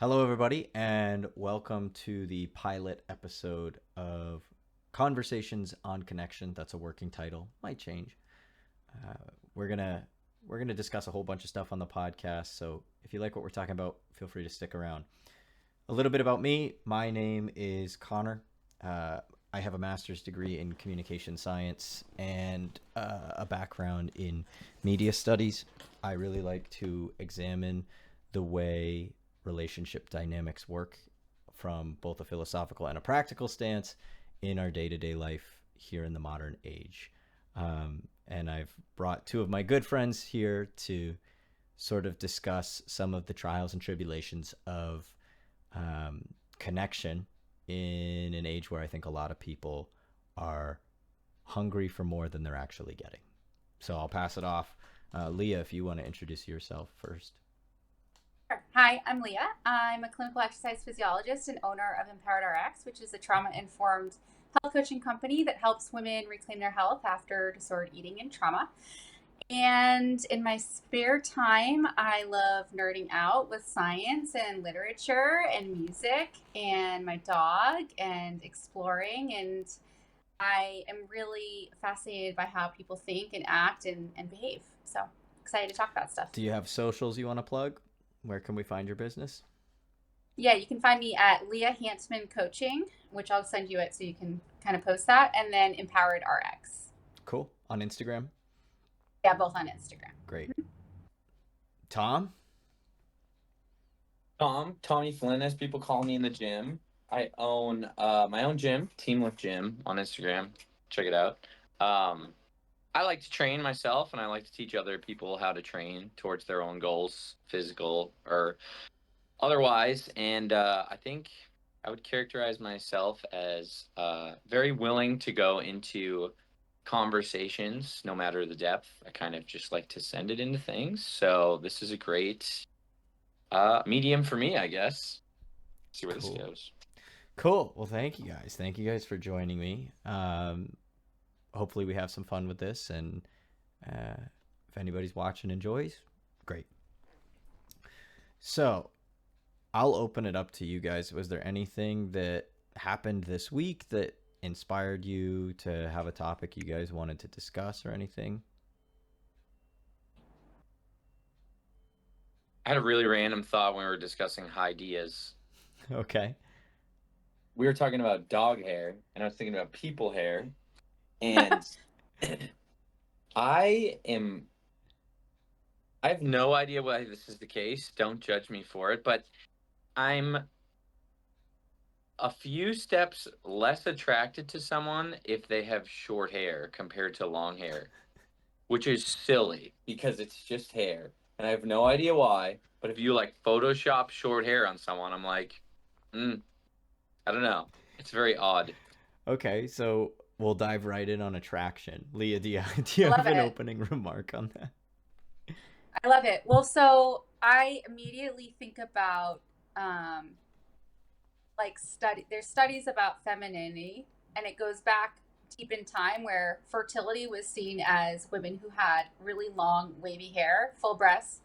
Hello, everybody, and welcome to the pilot episode of Conversations on Connection. That's a working title, might change. Uh, we're gonna we're gonna discuss a whole bunch of stuff on the podcast. So if you like what we're talking about, feel free to stick around. A little bit about me. My name is Connor. Uh, I have a master's degree in communication science and a background in media studies. I really like to examine the way relationship dynamics work from both a philosophical and a practical stance in our day to day life here in the modern age. And I've brought two of my good friends here to sort of discuss some of the trials and tribulations of um, connection in an age where I think a lot of people are hungry for more than they're actually getting. So I'll pass it off. Leah, if you want to introduce yourself first. Sure. Hi, I'm Leah. I'm a clinical exercise physiologist and owner of Empowered RX, which is a trauma informed health coaching company that helps women reclaim their health after disordered eating and trauma. And in my spare time, I love nerding out with science and literature and music and my dog and exploring. And I am really fascinated by how people think and act and behave. So excited to talk about stuff. Do you have socials you want to plug? Where can we find your business? Yeah, you can find me at Leah Hantman Coaching, which I'll send you it so you can kind of post that, and then Empowered RX. Cool. On Instagram? Yeah, both on Instagram. Great. Tom? Tommy Flynn, as people call me in the gym. I own my own gym, Team Lift Gym, on Instagram. Check it out. Um, I like to train myself, and I like to teach other people how to train towards their own goals, physical or otherwise. And I think I would characterize myself as very willing to go into conversations, no matter the depth. I kind of just like to send it into things. So this is a great medium for me, I guess. See where this Cool. goes. Cool. Well, thank you guys. Thank you guys for joining me. Hopefully, we have some fun with this. And if anybody's watching enjoys, great. So, I'll open it up to you guys. Was there anything that happened this week that inspired you to have a topic you guys wanted to discuss or anything? I had a really random thought when we were discussing ideas. Okay. We were talking about dog hair, and I was thinking about people hair. And I am, I have no idea why this is the case. Don't judge me for it, but I'm a few steps less attracted to someone if they have short hair compared to long hair, which is silly because it's just hair. And I have no idea why. But if you like Photoshop short hair on someone, I'm like, I don't know. It's very odd. Okay. So, we'll dive right in on attraction. Leah, do you I love have an it. opening remark on that? I love it. Well, so I immediately think about um, there's studies about femininity, and it goes back deep in time where fertility was seen as women who had really long, wavy hair, full breasts,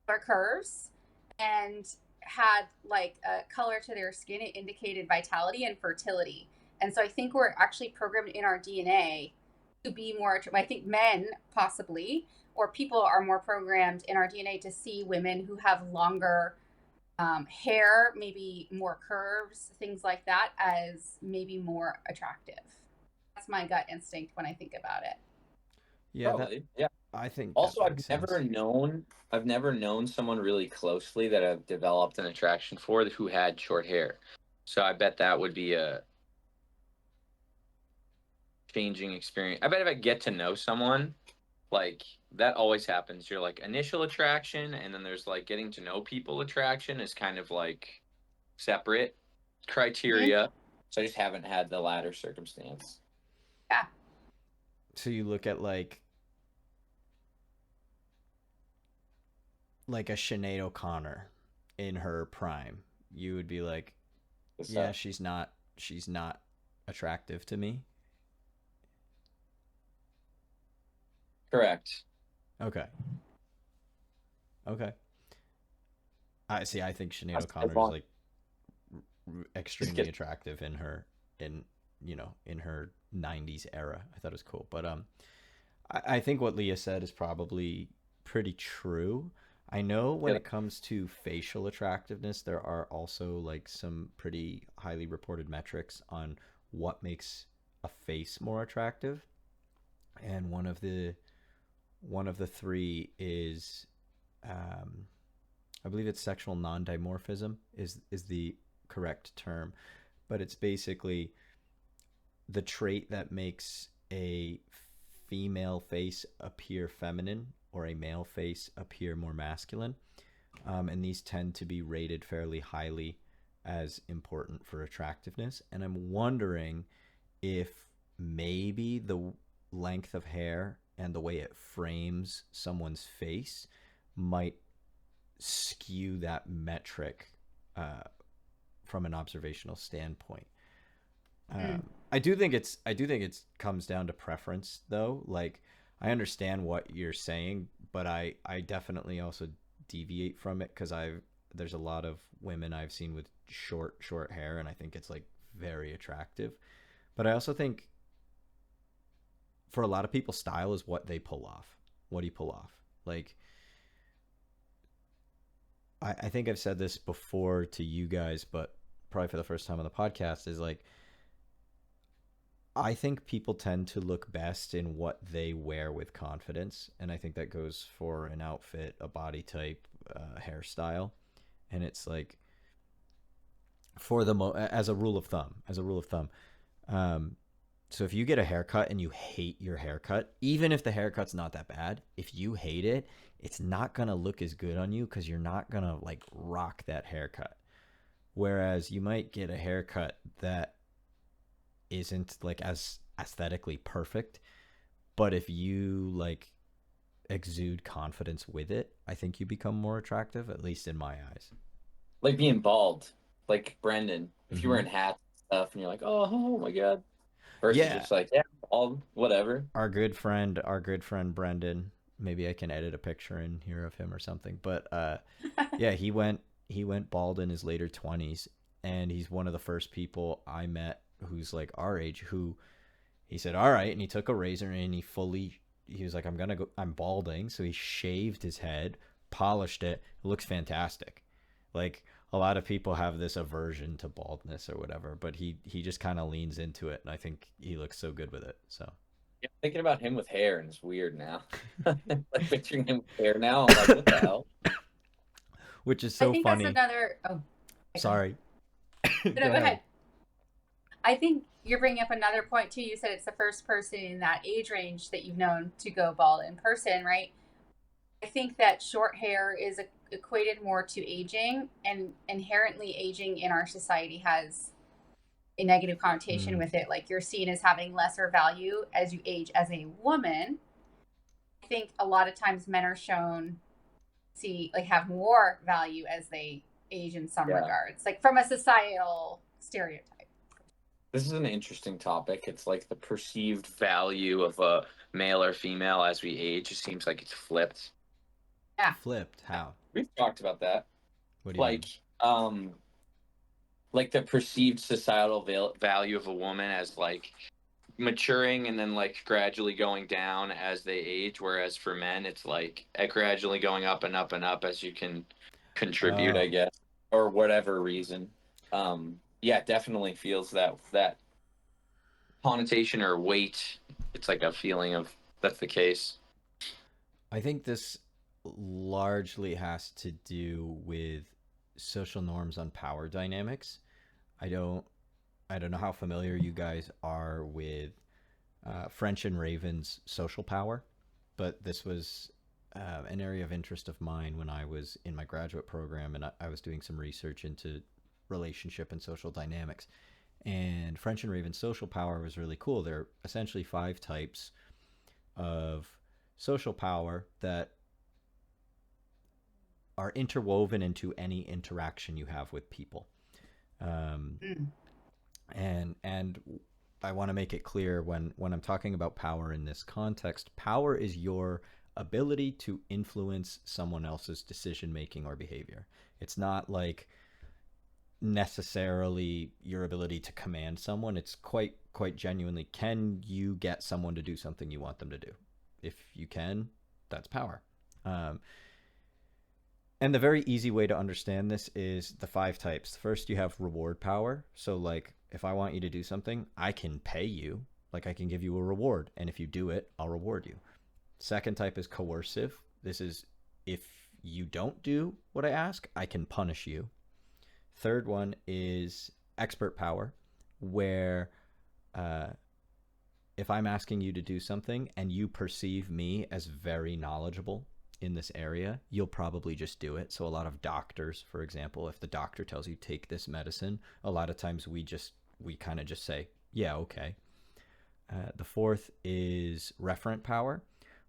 or curves, and had like a color to their skin. It indicated vitality and fertility. And so I think we're actually programmed in our DNA to be more. I think men possibly, or people are more programmed in our DNA to see women who have longer hair, maybe more curves, things like that, as maybe more attractive. That's my gut instinct when I think about it. Yeah, that Probably. Yeah. I think that Also, makes sense. I've never known someone really closely that I've developed an attraction for who had short hair. So I bet that would be a changing experience. I bet if I get to know someone, like that always happens. You're like initial attraction, and then there's like getting to know people attraction is kind of like separate Mm-hmm. criteria. So I just haven't had the latter circumstance. Yeah. So you look at like a Sinead O'Connor in her prime, you would be like, yeah, So she's not attractive to me. correct. Okay. Okay. I see. I think Sinead As O'Connor is long like just extremely get attractive in her in her 90s era. I thought it was cool, but I think what Leah said is probably pretty true. I know when get it comes to facial attractiveness, there are also like some pretty highly reported metrics on what makes a face more attractive, and one of the three is um, I believe it's sexual non-dimorphism is the correct term, but it's basically the trait that makes a female face appear feminine or a male face appear more masculine. And these tend to be rated fairly highly as important for attractiveness. And I'm wondering if maybe the length of hair and the way it frames someone's face might skew that metric uh, from an observational standpoint. Mm. I do think it comes down to preference though. Like I understand what you're saying, but I definitely also deviate from it because there's a lot of women I've seen with short hair, and I think it's like very attractive. But I also think for a lot of people, style is what they pull off. What do you pull off? Like I think I've said this before to you guys, but probably for the first time on the podcast is like I think people tend to look best in what they wear with confidence, and I think that goes for an outfit, a body type, hairstyle, and it's like as a rule of thumb, um, so if you get a haircut and you hate your haircut, even if the haircut's not that bad, if you hate it, it's not gonna look as good on you because you're not gonna like rock that haircut. Whereas you might get a haircut that isn't like as aesthetically perfect, but if you like exude confidence with it, I think you become more attractive, at least in my eyes. like being bald, like Brendan. If you're Mm-hmm. wearing hats and stuff, and you're like, oh my god, versus Yeah, just like, yeah, all whatever. our good friend Brendan. Maybe I can edit a picture in here of him or something. But yeah, he went bald in his later 20s, and he's one of the first people I met who's like our age who he said, "All right," and he took a razor and he was like, I'm balding," so he shaved his head, polished it. It looks fantastic. Like a lot of people have this aversion to baldness or whatever, but he just kind of leans into it, and I think he looks so good with it. So, Yeah, thinking about him with hair, and it's weird now. Like picturing him with hair now, I'm like, what the hell? which is I so think that's funny. another. Oh, okay, go ahead. Sorry. No, Go go ahead. ahead. I think you're bringing up another point too. You said it's the first person in that age range that you've known to go bald in person, right? I think that short hair is equated more to aging, and inherently aging in our society has a negative connotation Mm, with it. Like you're seen as having lesser value as you age as a woman. I think a lot of times men are shown see like have more value as they age in some Yeah, regards, like from a societal stereotype. this is an interesting topic. It's like the perceived value of a male or female as we age. It seems like it's flipped. Yeah. flipped? How? We've talked about that. What do you mean? Like, um, like the perceived societal value of a woman as like maturing and then like gradually going down as they age, whereas for men it's like gradually going up and up and up as you can contribute, I Oh, guess, or whatever reason. Yeah, definitely feels that connotation or weight. It's like a feeling of that's the case. I think this largely has to do with social norms on power dynamics. I don't I don't know how familiar you guys are with French and Raven's social power, but this was an area of interest of mine when I was in my graduate program, and I was doing some research into relationship and social dynamics. And French and Raven's social power was really cool. There are essentially five types of social power that are interwoven into any interaction you have with people. Um, Mm. and I want to make it clear when I'm talking about power in this context, power is your ability to influence someone else's decision making or behavior. It's not like necessarily your ability to command someone. It's quite genuinely, can you get someone to do something you want them to do? If you can, that's power. And the very easy way to understand this is the 5 types. First, you have reward power. So like, if I want you to do something, I can pay you. Like, I can give you a reward, and if you do it, I'll reward you. Second type is coercive. This is, if you don't do what I ask, I can punish you. Third one is expert power, where if I'm asking you to do something and you perceive me as very knowledgeable in this area, you'll probably just do it. So a lot of doctors, for example, if the doctor tells you take this medicine, a lot of times we kind of just say, yeah, okay. The fourth is referent power,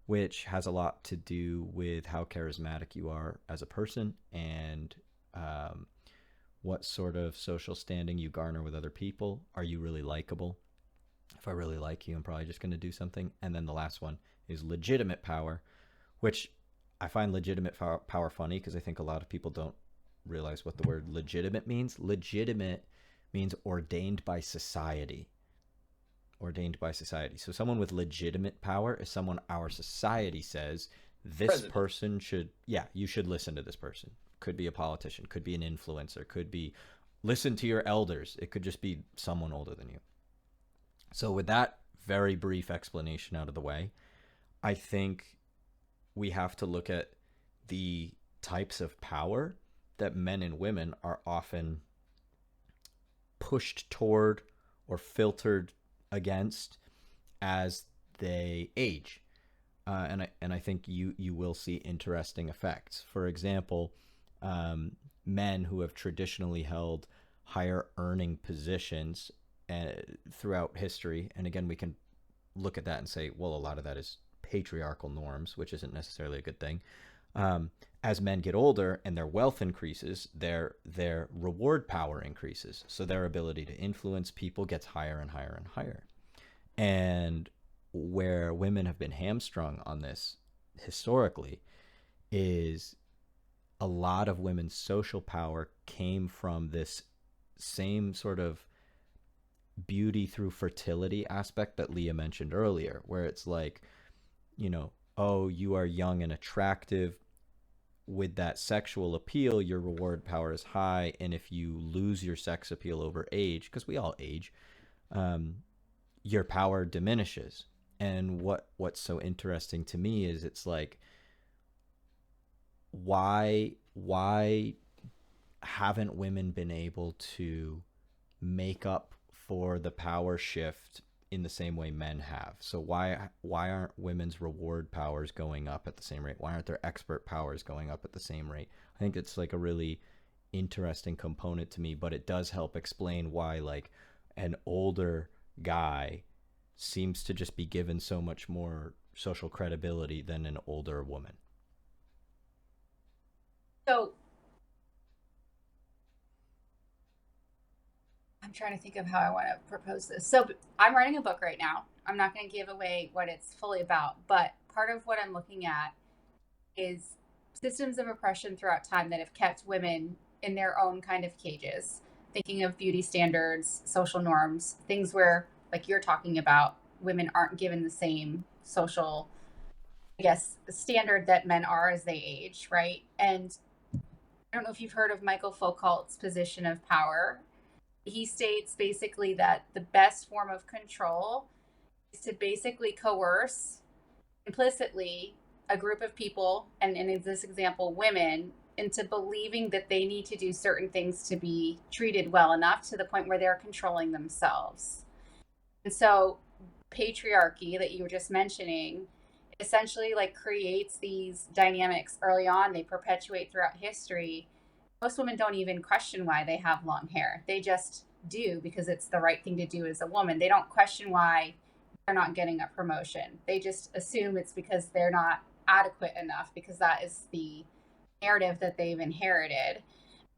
which has a lot to do with how charismatic you are as a person and what sort of social standing you garner with other people. Are you really likable? If I really like you, I'm probably just going to do something. And then the last one is legitimate power, which I find legitimate power funny because I think a lot of people don't realize what the word legitimate means. Legitimate means ordained by society. Ordained by society. So someone with legitimate power is someone our society says this President. Person should, yeah, you should listen to this person. Could be a politician, could be an influencer, could be listen to your elders. It could just be someone older than you. So with that very brief explanation out of the way, I think we have to look at the types of power that men and women are often pushed toward or filtered against as they age. And I think you will see interesting effects. For example, men who have traditionally held higher earning positions throughout history, and again, we can look at that and say, well, a lot of that is patriarchal norms, which isn't necessarily a good thing. As men get older and their wealth increases, their reward power increases. So their ability to influence people gets higher and higher and higher. And where women have been hamstrung on this historically is a lot of women's social power came from this same sort of beauty through fertility aspect that Leah mentioned earlier, where it's like, you know, oh, you are young and attractive. With that sexual appeal, your reward power is high. And if you lose your sex appeal over age, because we all age, your power diminishes. And what's so interesting to me is it's like, why haven't women been able to make up for the power shift in the same way men have? So why aren't women's reward powers going up at the same rate? Why aren't their expert powers going up at the same rate? I think it's like a really interesting component to me, but it does help explain why like an older guy seems to just be given so much more social credibility than an older woman. So I'm trying to think of how I want to propose this. So I'm writing a book right now. I'm not going to give away what it's fully about, but part of what I'm looking at is systems of oppression throughout time that have kept women in their own kind of cages. Thinking of beauty standards, social norms, things where, like you're talking about, women aren't given the same social, I guess, standard that men are as they age, right? And I don't know if you've heard of Michael Foucault's position of power. He states basically that the best form of control is to basically coerce implicitly a group of people, and in this example, women, into believing that they need to do certain things to be treated well enough to the point where they're controlling themselves. And so patriarchy that you were just mentioning essentially like creates these dynamics early on. They perpetuate throughout history. Most women don't even question why they have long hair. They just do because it's the right thing to do as a woman. They don't question why they're not getting a promotion. They just assume it's because they're not adequate enough, because that is the narrative that they've inherited.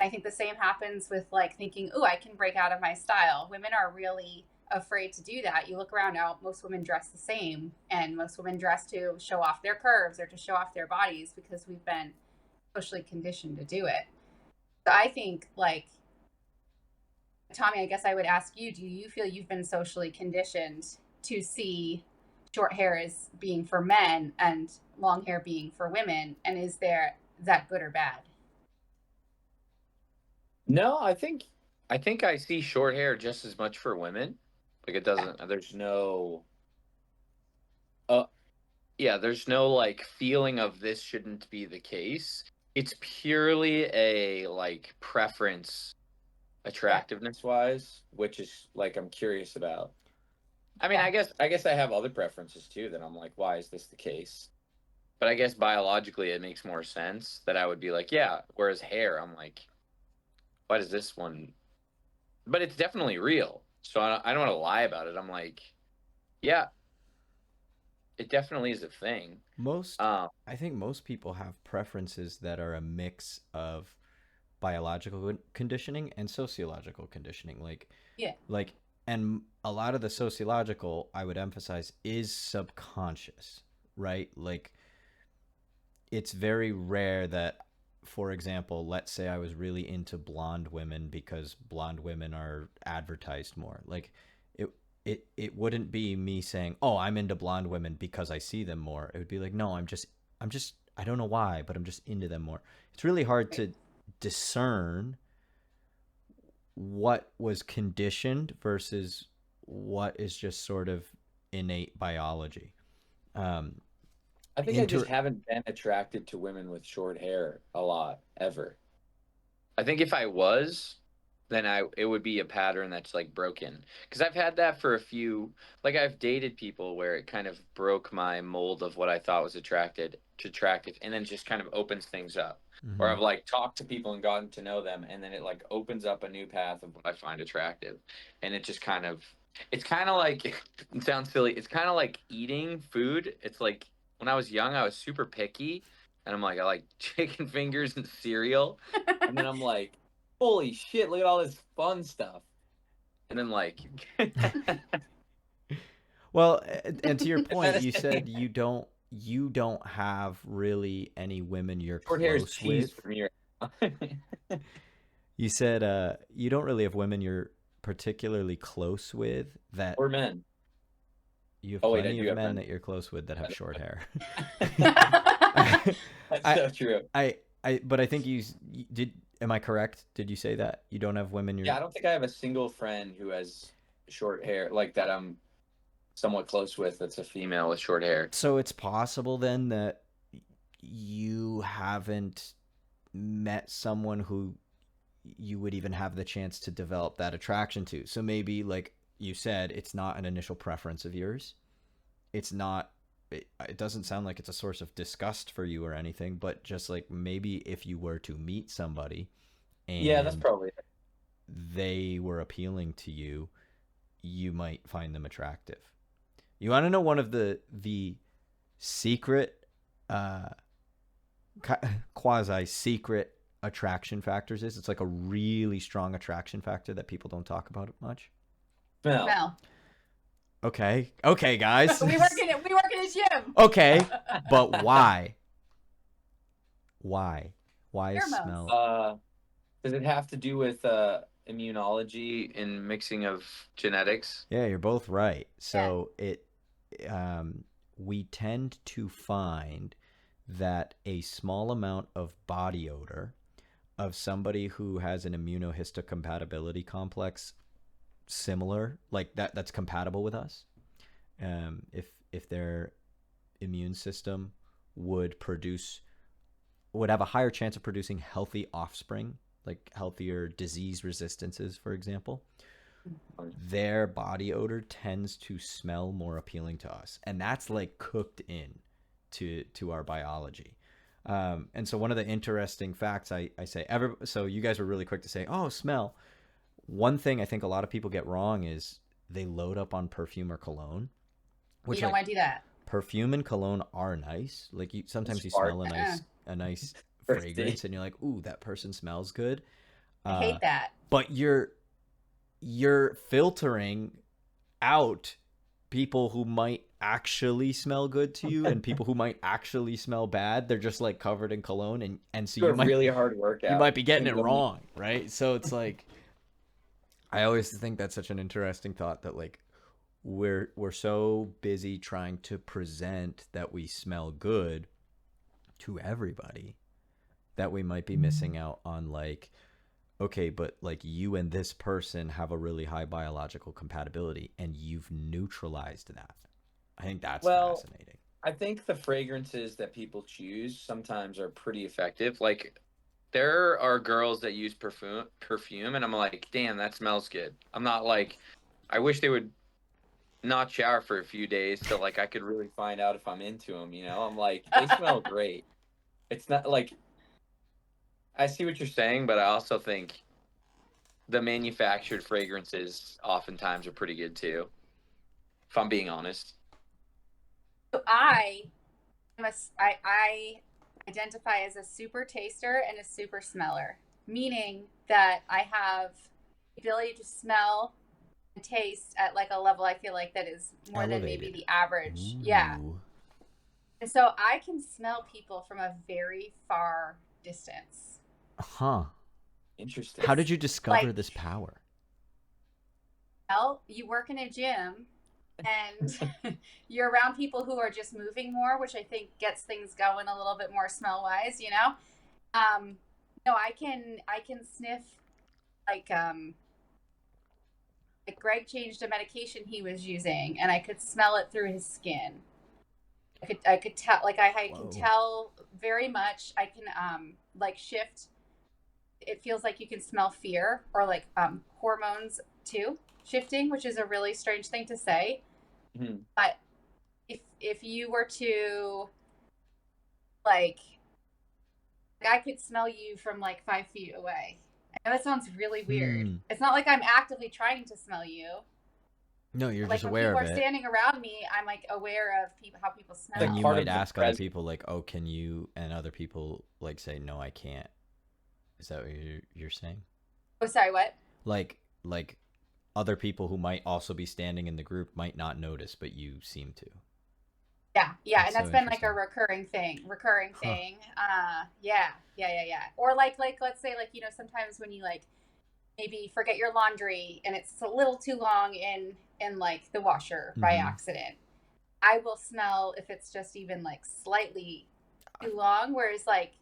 I think the same happens with like thinking, oh, I can break out of my style. Women are really afraid to do that. You look around now, most women dress the same, and most women dress to show off their curves or to show off their bodies because we've been socially conditioned to do it. So I think, like, Tommy, I guess I would ask you, do you feel you've been socially conditioned to see short hair as being for men and long hair being for women? And is that good or bad? No, I think I see short hair just as much for women. Like it doesn't. There's no. Uh, yeah. There's no like feeling of this shouldn't be the case. It's purely a like preference, attractiveness wise, which is like I'm curious about. I mean, Yeah. I guess I have other preferences too that I'm like, why is this the case? But I guess biologically it makes more sense that I would be like, yeah. Whereas hair, I'm like, why does this one? But it's definitely real. So I don't want to lie about it. I'm like, yeah, it definitely is a thing. Most, Um, I think most people have preferences that are a mix of biological conditioning and sociological conditioning. Yeah. Like, and a lot of the sociological, I would emphasize, is subconscious, right? Like, it's very rare that, for example, let's say I was really into blonde women because blonde women are advertised more. Like, it it wouldn't be me saying, "Oh, I'm into blonde women because I see them more." It would be like, "No, I'm just I don't know why, but I'm just into them more." It's really hard to discern what was conditioned versus what is just sort of innate biology. Um, I think I just inter haven't been attracted to women with short hair a lot ever. I think if I was, then it would be a pattern that's like broken. Because I've had that for a few, like I've dated people where it kind of broke my mold of what I thought was attractive, and then just kind of opens things up. Or Mhm. I've like talked to people and gotten to know them, and then it like opens up a new path of what I find attractive, and it just kind of, it's kind of like, it sounds silly. It's kind of like eating food. It's like when I was young, I was super picky, and I'm like, I like chicken fingers and cereal. And then I'm like, holy shit, look at all this fun stuff. And then like Well, and to your point, you short said you don't have really any women you're hair is close cheese with. for me right now. You said you don't really have women you're particularly close with that Or men. you have Oh wait, I plenty do of have men men. that you're close with that have short hair. That's I, so true. but I think you did. Am I correct? Did you say that you don't have women you're Yeah, I don't think I have a single friend who has short hair like that I'm somewhat close with that's a female with short hair. so it's possible then that you haven't met someone who you would even have the chance to develop that attraction to. So maybe, like you said, it's not an initial preference of yours. It's not. It doesn't sound like it's a source of disgust for you or anything, but just like maybe if you were to meet somebody Yeah, that's and probably it. they were appealing to you, you might find them attractive. You want to know one of the secret, uh, quasi secret attraction factors is? It's like a really strong attraction factor that people don't talk about it much. Smell. Well, Okay, guys. we work in a gym. Okay, but why? Why is Pheromones. smell? Does it have to do with immunology and mixing of genetics? Yeah, you're both right. So um, we tend to find that a small amount of body odor of somebody who has an immunohistocompatibility complex similar, like that's compatible with us, if their immune system would produce would have a higher chance of producing healthy offspring, like healthier disease resistances, for example, their body odor tends to smell more appealing to us, and that's like cooked in to our biology. And so one of the interesting facts I say ever, so you guys were really quick to say, oh, smell. One thing I think a lot of people get wrong is they load up on perfume or cologne, You which don't like want to do that. perfume and cologne are nice. Like sometimes you Spark. smell a nice Birthday. fragrance, and you're like, ooh, that person smells good. I hate that. But you're filtering out people who might actually smell good to you and people who might actually smell bad. They're just like covered in cologne, and so Do a you might really hard workout. you might be getting and it go- wrong, right? So it's like I always think that's such an interesting thought that like we're so busy trying to present that we smell good to everybody that we might be missing out on like, okay, but like you and this person have a really high biological compatibility and you've neutralized that. I think that's fascinating. I think the fragrances that people choose sometimes are pretty effective. Like there are girls that use perfume and I'm like, damn, that smells good. I'm not like, I wish they would not shower for a few days so like I could really find out if I'm into them, you know? I'm like, they smell great. It's not like, I see what you're saying, but I also think the manufactured fragrances oftentimes are pretty good too, if I'm being honest. So I identify as a super taster and a super smeller, meaning that I have the ability to smell and taste at like a level I feel like that is more than maybe Elevated. the average. Ooh. Yeah. And so I can smell people from a very far distance. Huh. Interesting. How did you discover like- this power? Well, you work in a gym and you're around people who are just moving more, which I think gets things going a little bit more smell wise, you know? No, I can sniff like Greg changed a medication he was using and I could smell it through his skin. I could tell like I can tell very much. I can like shift. It feels like you can smell fear or like hormones too shifting, which is a really strange thing to say. Mm-hmm. But if you were to like I could smell you from like 5 feet away. I know that sounds really weird. It's not like I'm actively trying to smell you. No, you're like just when aware people of are it. standing around me, I'm like aware of how people smell. And you part might of the ask other present. people like, "Oh, can you?" And other people like say, "No, I can't." Is that what you're saying? Oh, sorry, what? Like other people who might also be standing in the group might not notice, but you seem to. Yeah, and that's so been like a interesting. recurring thing. Yeah. Or like let's say like, you know, sometimes when you like maybe forget your laundry and it's a little too long in like the washer by accident, I will smell if it's just even like slightly too long. Whereas like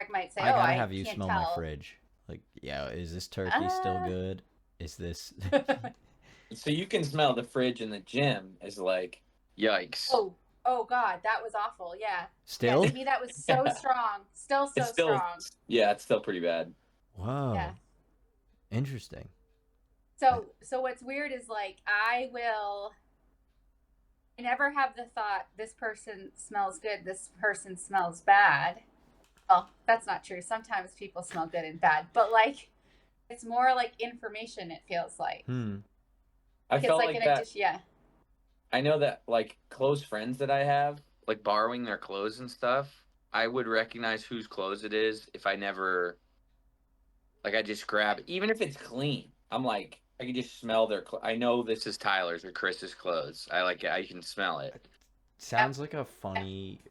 I might say, I gotta I have you can't smell tell. my fridge. Like, yeah, is this turkey still good? Is this? So you can smell the fridge in the gym is like, yikes. Oh God, that was awful. Yeah. Still? Yeah, to me that was so strong. Still so strong. Yeah, it's still pretty bad. Whoa. Yeah. Interesting. So what's weird is like I never have the thought this person smells good, this person smells bad. Well, that's not true. Sometimes people smell good and bad, but like it's more like information. It feels like. I felt like that. Addition, yeah. I know that like close friends that I have, like borrowing their clothes and stuff, I would recognize whose clothes it is if I never, like I just grab, even if it's clean. I'm like, I can just smell their I know this is Tyler's or Chris's clothes. I can smell it. Sounds like a funny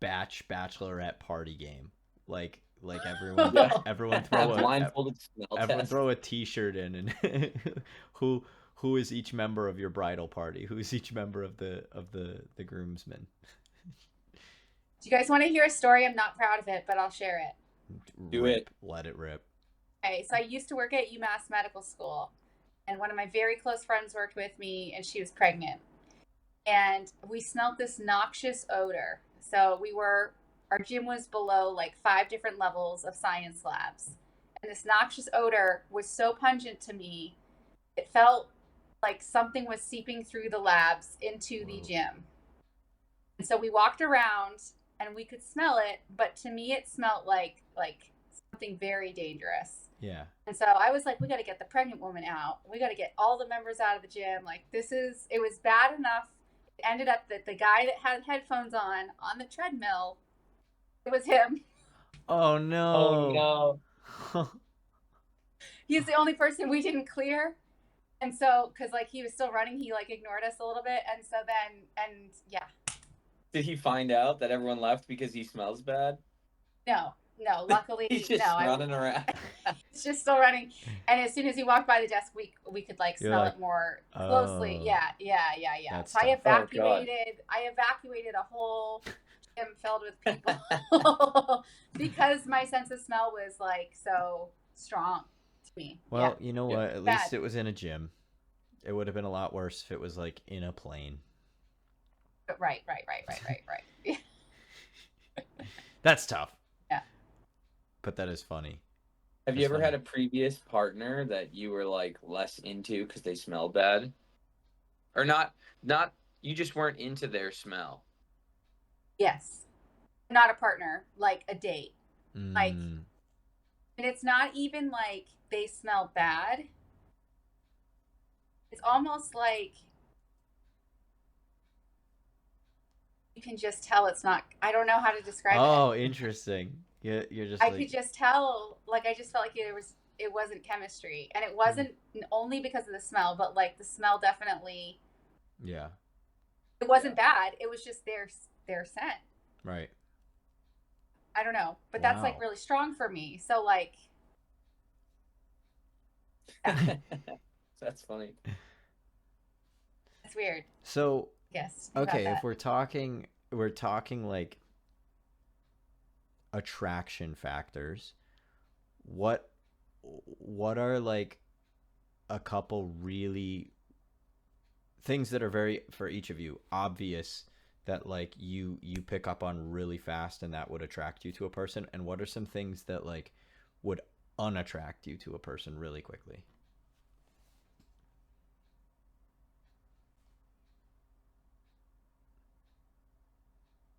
bachelorette party game. Like everyone everyone throw blindfolded smell everyone test. throw a t-shirt in and who is each member of your bridal party? Who is each member of the groomsmen? Do you guys want to hear a story? I'm not proud of it, but I'll share it. Do it. Let it rip. Okay, so I used to work at UMass Medical School, and one of my very close friends worked with me, and she was pregnant. And we smelled this noxious odor. So our gym was below like 5 different levels of science labs. And this noxious odor was so pungent to me, it felt like something was seeping through the labs into the gym. And so we walked around and we could smell it, but to me it smelled like something very dangerous. Yeah. And so I was like, we got to get the pregnant woman out. We got to get all the members out of the gym. Like it was bad enough. It ended up that the guy that had headphones on the treadmill, it was him. Oh no. Oh no. He's the only person we didn't clear. And so, because like he was still running, he like ignored us a little bit, and so then, and yeah, Did he find out that everyone left because he smells bad? no, luckily, He's no, just running around. it's just still running. And as soon as he walked by the desk, we could like You're smell like, it more closely. oh, Yeah. that's So I tough. evacuated a whole gym filled with people because my sense of smell was like so strong to me. Well, you know Yeah. what? At Bad. least it was in a gym. It would have been a lot worse if it was like in a plane. Right. That's tough. Yeah. But that is funny. Have you That's ever funny. had a previous partner that you were like less into because they smelled bad? Or not you just weren't into their smell? Yes. Not a partner, like a date. Like, Mm, and it's not even like they smell bad. It's almost like you can just tell it's not. I don't know how to describe it. oh, interesting. You're just I like, could just tell. Like I just felt like it wasn't chemistry, and it wasn't only because of the smell, but like the smell definitely. yeah, It wasn't bad. It was just their scent. right. I don't know, but that's like Wow. really strong for me. So like, That's funny. it's weird. So, Yes. okay, if we're talking like attraction factors, what are like a couple really things that are very, for each of you, obvious that like you pick up on really fast and that would attract you to a person, and what are some things that like would unattract you to a person really quickly?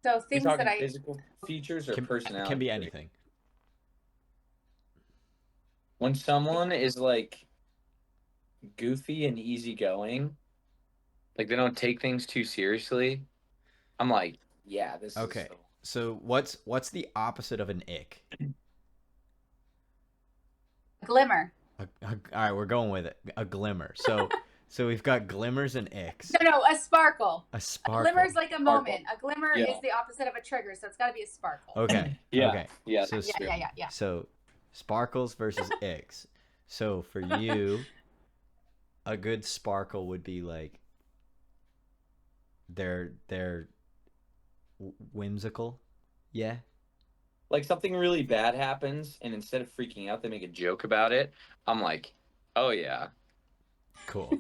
So We things talking that I physical features or Can personality? be anything. When someone is like goofy and easygoing, like they don't take things too seriously, I'm like, yeah, this is Okay. So what's the opposite of an ick? glimmer. All right, we're going with it. A glimmer. So we've got glimmers and icks. No, a sparkle. A A sparkle. glimmer's like a moment. A glimmer Yeah. is the opposite of a trigger, so it's got to be a sparkle. Okay. Yeah. Okay. Yeah. So Yeah. So sparkles versus icks. So for you, a good sparkle would be like they're whimsical. Yeah. Like something really bad happens, and instead of freaking out, they make a joke about it. I'm like, oh yeah. Cool.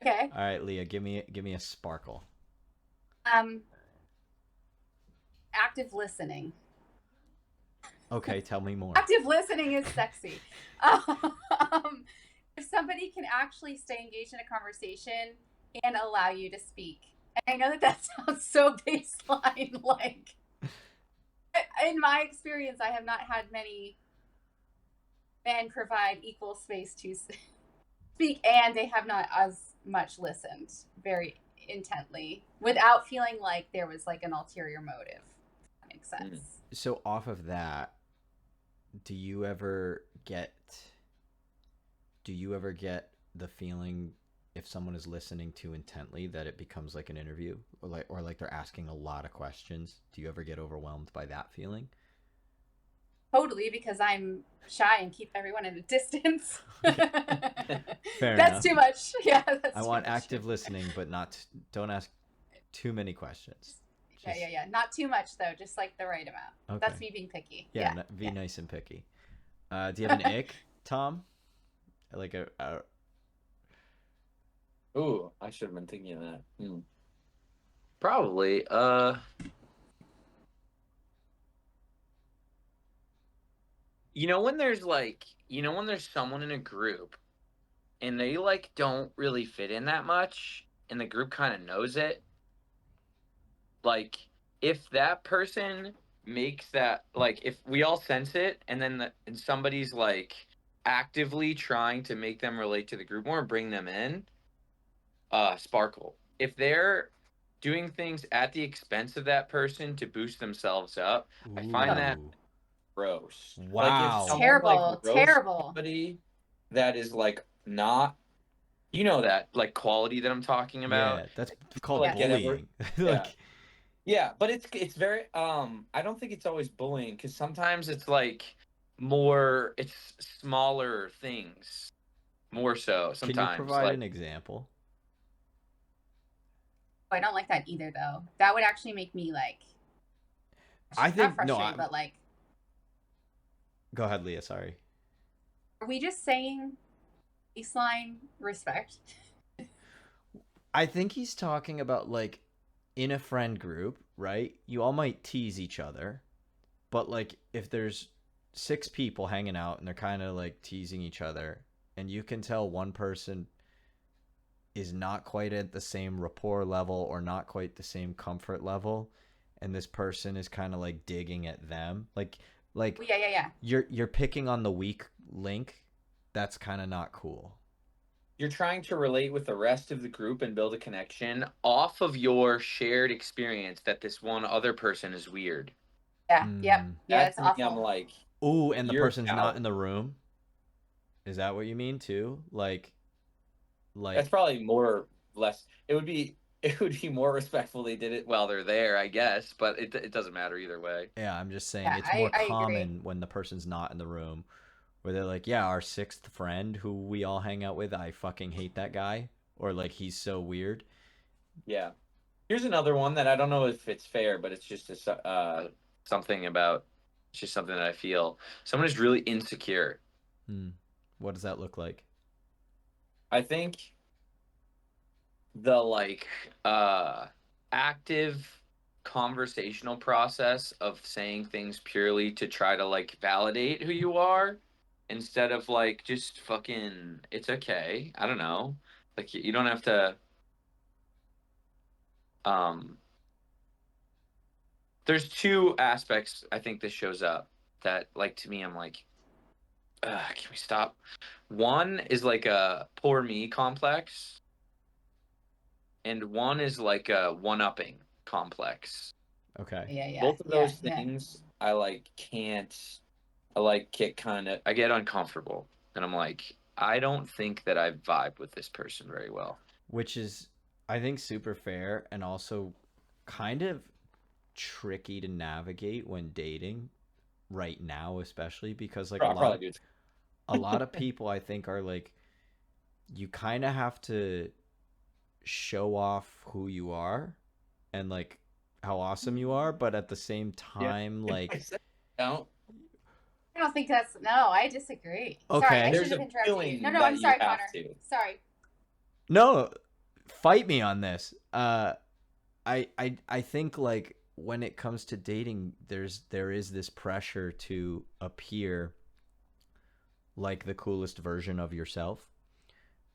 Okay. All right, Leah, give me a sparkle. Active listening. Okay, tell me more. Active listening is sexy. If somebody can actually stay engaged in a conversation and allow you to speak. And I know that sounds so baseline, like in my experience, I have not had many men provide equal space to speak, and they have not as much listened very intently without feeling like there was like an ulterior motive. If that makes sense. So off of that, do you ever get the feeling if someone is listening too intently that it becomes like an interview, or like they're asking a lot of questions? Do you ever get overwhelmed by that feeling? Totally, because I'm shy and keep everyone at a distance. Fair That's enough. too much. Yeah, I want active listening, but don't ask too many questions. Yeah. Not too much though, just like the right amount. Okay. That's me being picky. Yeah, be nice and picky. Do you have an ick, Tom? Like a Ooh, I should have been thinking of that. Probably. When there's someone in a group and they like don't really fit in that much and the group kind of knows it, like if that person makes that, like if we all sense it and then and somebody's like actively trying to make them relate to the group more and bring them in, sparkle. If they're doing things at the expense of that person to boost themselves up, I find that gross. Wow. Like if someone Terrible. like roasts somebody that is like not You know that like quality that I'm talking about. Yeah, that's To, called like get bullying. yeah. Like, Yeah, but it's very I don't think it's always bullying because sometimes it's like more it's smaller things more so can you sometimes provide like an example? I don't like that either, though. That would actually make me like I not think no. frustrated, but like, Go ahead, Leah. Sorry. are we just saying baseline respect? I think he's talking about like in a friend group, right? You all might tease each other, but like if there's 6 people hanging out and they're kind of like teasing each other, and you can tell one person is not quite at the same rapport level or not quite the same comfort level, and this person is kind of like digging at them, like Oh, yeah. you're picking on the weak link. That's kind of not cool. you're trying to relate with the rest of the group and build a connection off of your shared experience that this one other person is weird. Yeah, yep, Mm. yeah. That It's to me I'm awful. like Ooh, and the you're a person's not in coward. the room. Is that what you mean too? That's Like probably more less it would be more respectful they did it while they're there, I guess, but it doesn't matter either way. Yeah, I'm just saying Yeah, it's more I agree. common when the person's not in the room, where they're like, yeah, our 6th friend who we all hang out with, I fucking hate that guy, or like he's so weird. Yeah. Here's another one that I don't know if it's fair, but it's just something about it's just something that I feel. Someone is really insecure. Hmm. What does that look like? I think the like uh active conversational process of saying things purely to try to like validate who you are instead of like just fucking it's okay. I don't know. Like you don't have to um there's two aspects I think this shows up that like to me I'm like can we stop? One is like a poor me complex, and one is like a one upping complex. Okay. Both of those Yeah. things, I like can't. I like get kind of. I get uncomfortable, and I'm like, I don't think that I vibe with this person very well. Which is, I think, super fair and also kind of tricky to navigate when dating right now, especially because like I probably do. a lot of people I think are like, you kind of have to show off who you are and like how awesome you are, but at the same Yeah. time, If I like, said don't, I don't think that's no. I disagree. Sorry, I okay, shouldn't there's have a interrupted you. No, feeling no. I'm that you sorry, have Connor. to. Sorry. no, fight me on this. I think like when it comes to dating, there is this pressure to appear like the coolest version of yourself.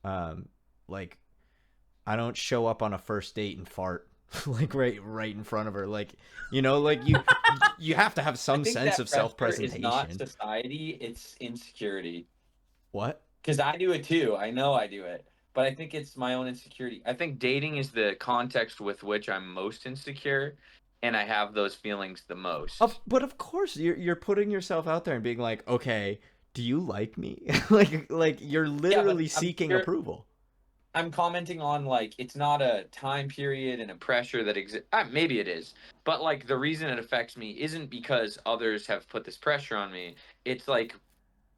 Um, like I don't show up on a first date and fart like right in front of her. Like like you have to have I some think sense that of self pressure is not presentation. society; it's insecurity. What? Because I do it too. I know I do it, but I think it's my own insecurity. I think dating is the context with which I'm most insecure, and I have those feelings the most. But of course you're putting yourself out there and being like, okay, do you like me? Like you're Yeah, but literally seeking approval. I'm commenting on like it's not a time period and a pressure that exists. Maybe it is, but like the reason it affects me isn't because others have put this pressure on me. It's like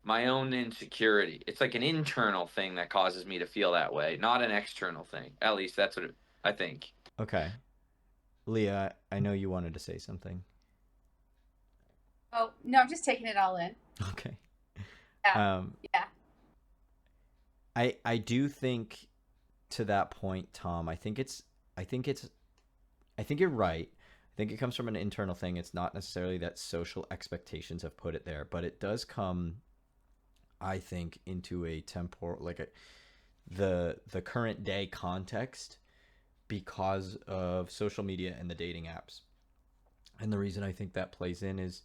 my own insecurity. It's like an internal thing that causes me to feel that way, not an external thing. At least that's what I think. Okay, Leah, I know you wanted to say something. Oh no, I'm just taking it all in. Okay. Yeah, Um, yeah. I do think to that point, Tom. I think it's I think you're right. I think it comes from an internal thing. It's not necessarily that social expectations have put it there, but it does come, I think, into a temporal like the current day context because of social media and the dating apps. And the reason I think that plays in is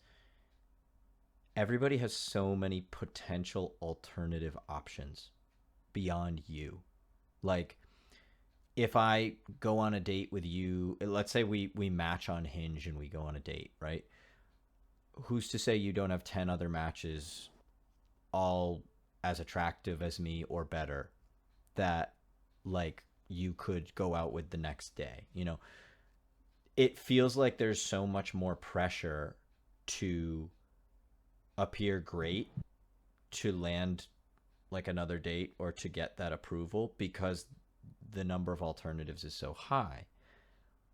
everybody has so many potential alternative options beyond you. Like if I go on a date with you, let's say we match on Hinge and we go on a date, right? Who's to say you don't have 10 other matches all as attractive as me or better that like you could go out with the next day. You know, it feels like there's so much more pressure to appear great, to land like another date, or to get that approval, because the number of alternatives is so high.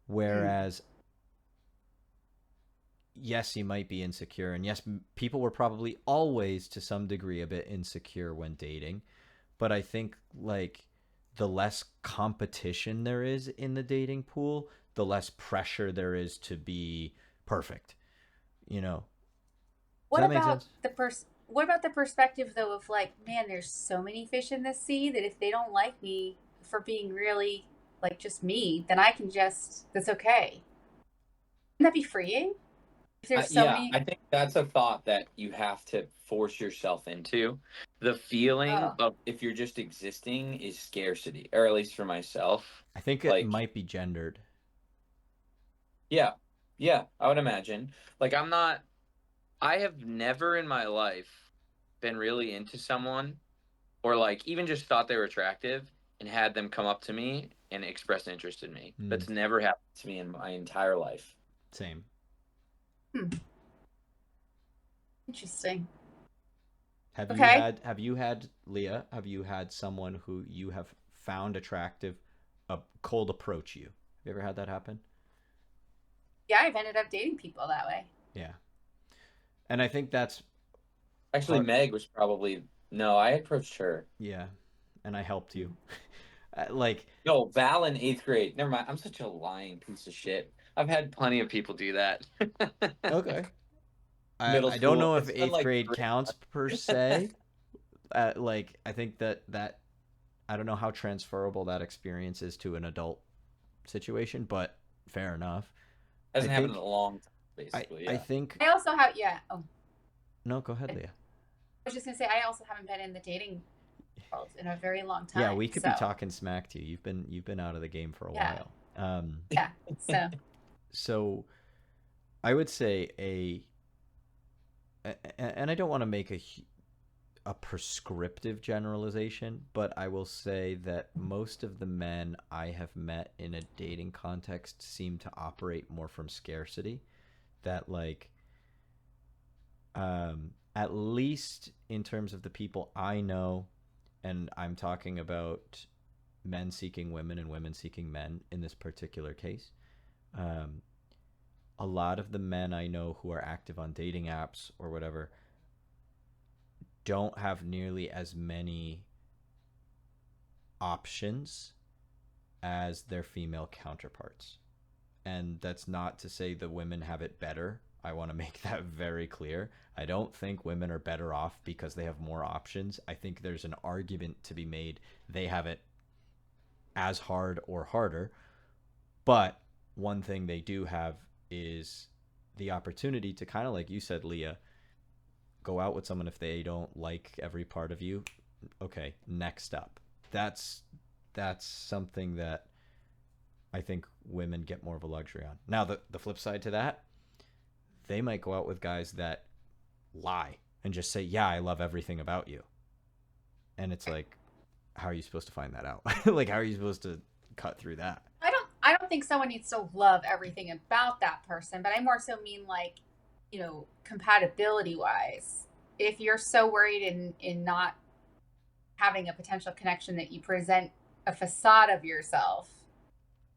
Whereas, yes, you might be insecure, and yes, people were probably always to some degree a bit insecure when dating, but I think like the less competition there is in the dating pool, the less pressure there is to be perfect. You know, does What that make about sense? what about the perspective though of like, man, there's so many fish in this sea that if they don't like me for being really like just me, then I can just that's okay. Wouldn't that be freeing? If there's so Yeah, many I think that's a thought that you have to force yourself into. The feeling oh, of if you're just existing is scarcity, or at least for myself. I think it Like, might be gendered. yeah, yeah, I would imagine. Like, I have never in my life been really into someone, or like even just thought they were attractive and had them come up to me and express interest in me. Mm, That's never happened to me in my entire life. same. hmm, interesting. Have you Okay. had have you had Leah? Have you had someone who you have found attractive, a cold approach you? Have you ever had that happen? Yeah, I've ended up dating people that way. Yeah, and I think that's Actually, part. Meg was probably no. I approached her. Yeah, and I helped you. Like, No, Val in eighth grade. Never mind. I'm such a lying piece of shit. I've had plenty of people do that. okay, Middle I don't school. know if It's been eighth like grade three counts per months. se. Like, I think that I don't know how transferable that experience is to an adult situation, but fair enough. I Hasn't happened in think a long time, I basically. I Yeah. think I also have yeah. Oh, no. Go ahead, I Leah. was just gonna say I also haven't been in the dating world in a very long Yeah, time. we could be So talking smack to you. You've been out of the game for a yeah, while. yeah. So So I would say and I don't want to make a prescriptive generalization, but I will say that most of the men I have met in a dating context seem to operate more from scarcity. That like, at least in terms of the people I know, and I'm talking about men seeking women and women seeking men in this particular case. Um, a lot of the men I know who are active on dating apps or whatever don't have nearly as many options as their female counterparts. And that's not to say the women have it better. I want to make that very clear. I don't think women are better off because they have more options. I think there's an argument to be made they have it as hard or harder. But one thing they do have is the opportunity to, kind of like you said, Leah, go out with someone. If they don't like every part of you, okay, next up. That's that's something that I think women get more of a luxury on. Now, the flip side to that, they might go out with guys that lie and just say, "Yeah, I love everything about you," and it's like, how are you supposed to find that out? Like, how are you supposed to cut through that? I don't think someone needs to love everything about that person, but I more so mean like, compatibility wise. If you're so worried in not having a potential connection that you present a facade of yourself,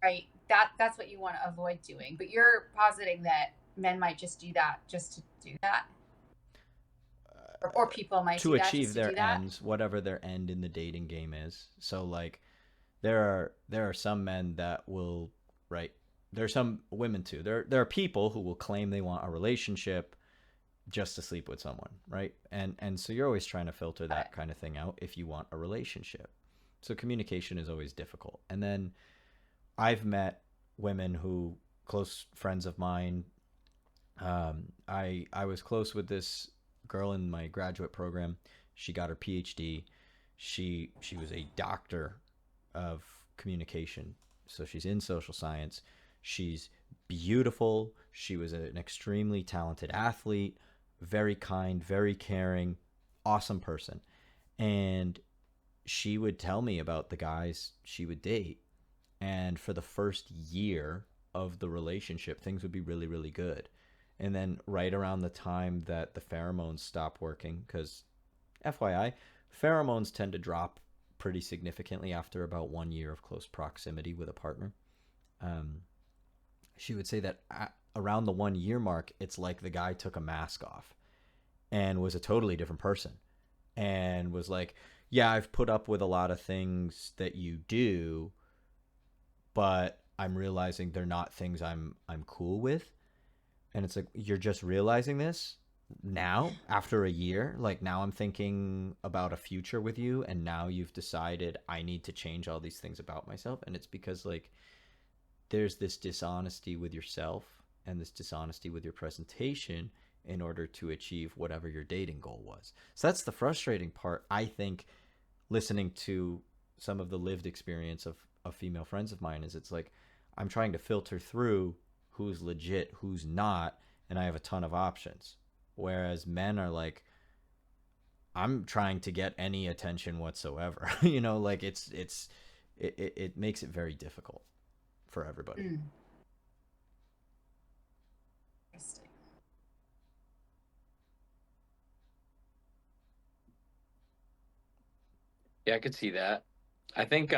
right? That's what you want to avoid doing. But you're positing that men might just do that just to do that, or people might To do that just achieve to do their that. ends, whatever their end in the dating game is. So like, there are some men that will, right. There are some women too. There are people who will claim they want a relationship just to sleep with someone, right? And so you're always trying to filter Got it. that kind of thing out if you want a relationship. So communication is always difficult. And then I've met women who, close friends of mine. I was close with this girl in my graduate program. She got her PhD. She was a doctor of communication. So she's in social science. She's beautiful. She was an extremely talented athlete, very kind, very caring, awesome person. And she would tell me about the guys she would date, and for the first year of the relationship, things would be really, really good. And then right around the time that the pheromones stop working, because FYI, pheromones tend to drop pretty significantly after about 1 year of close proximity with a partner. Um, she would say that around the 1 year mark, it's like the guy took a mask off and was a totally different person, and was like, yeah, I've put up with a lot of things that you do, but I'm realizing they're not things I'm cool with. And it's like, you're just realizing this now after a year? Like, now I'm thinking about a future with you, and now you've decided I need to change all these things about myself. And it's because, like, there's this dishonesty with yourself and this dishonesty with your presentation in order to achieve whatever your dating goal was. So that's the frustrating part, I think, listening to some of the lived experience of female friends of mine, is it's like I'm trying to filter through who's legit, who's not, and I have a ton of options. Whereas men are like, I'm trying to get any attention whatsoever. Like it makes it very difficult for everybody. Interesting. Yeah, I could see that. I think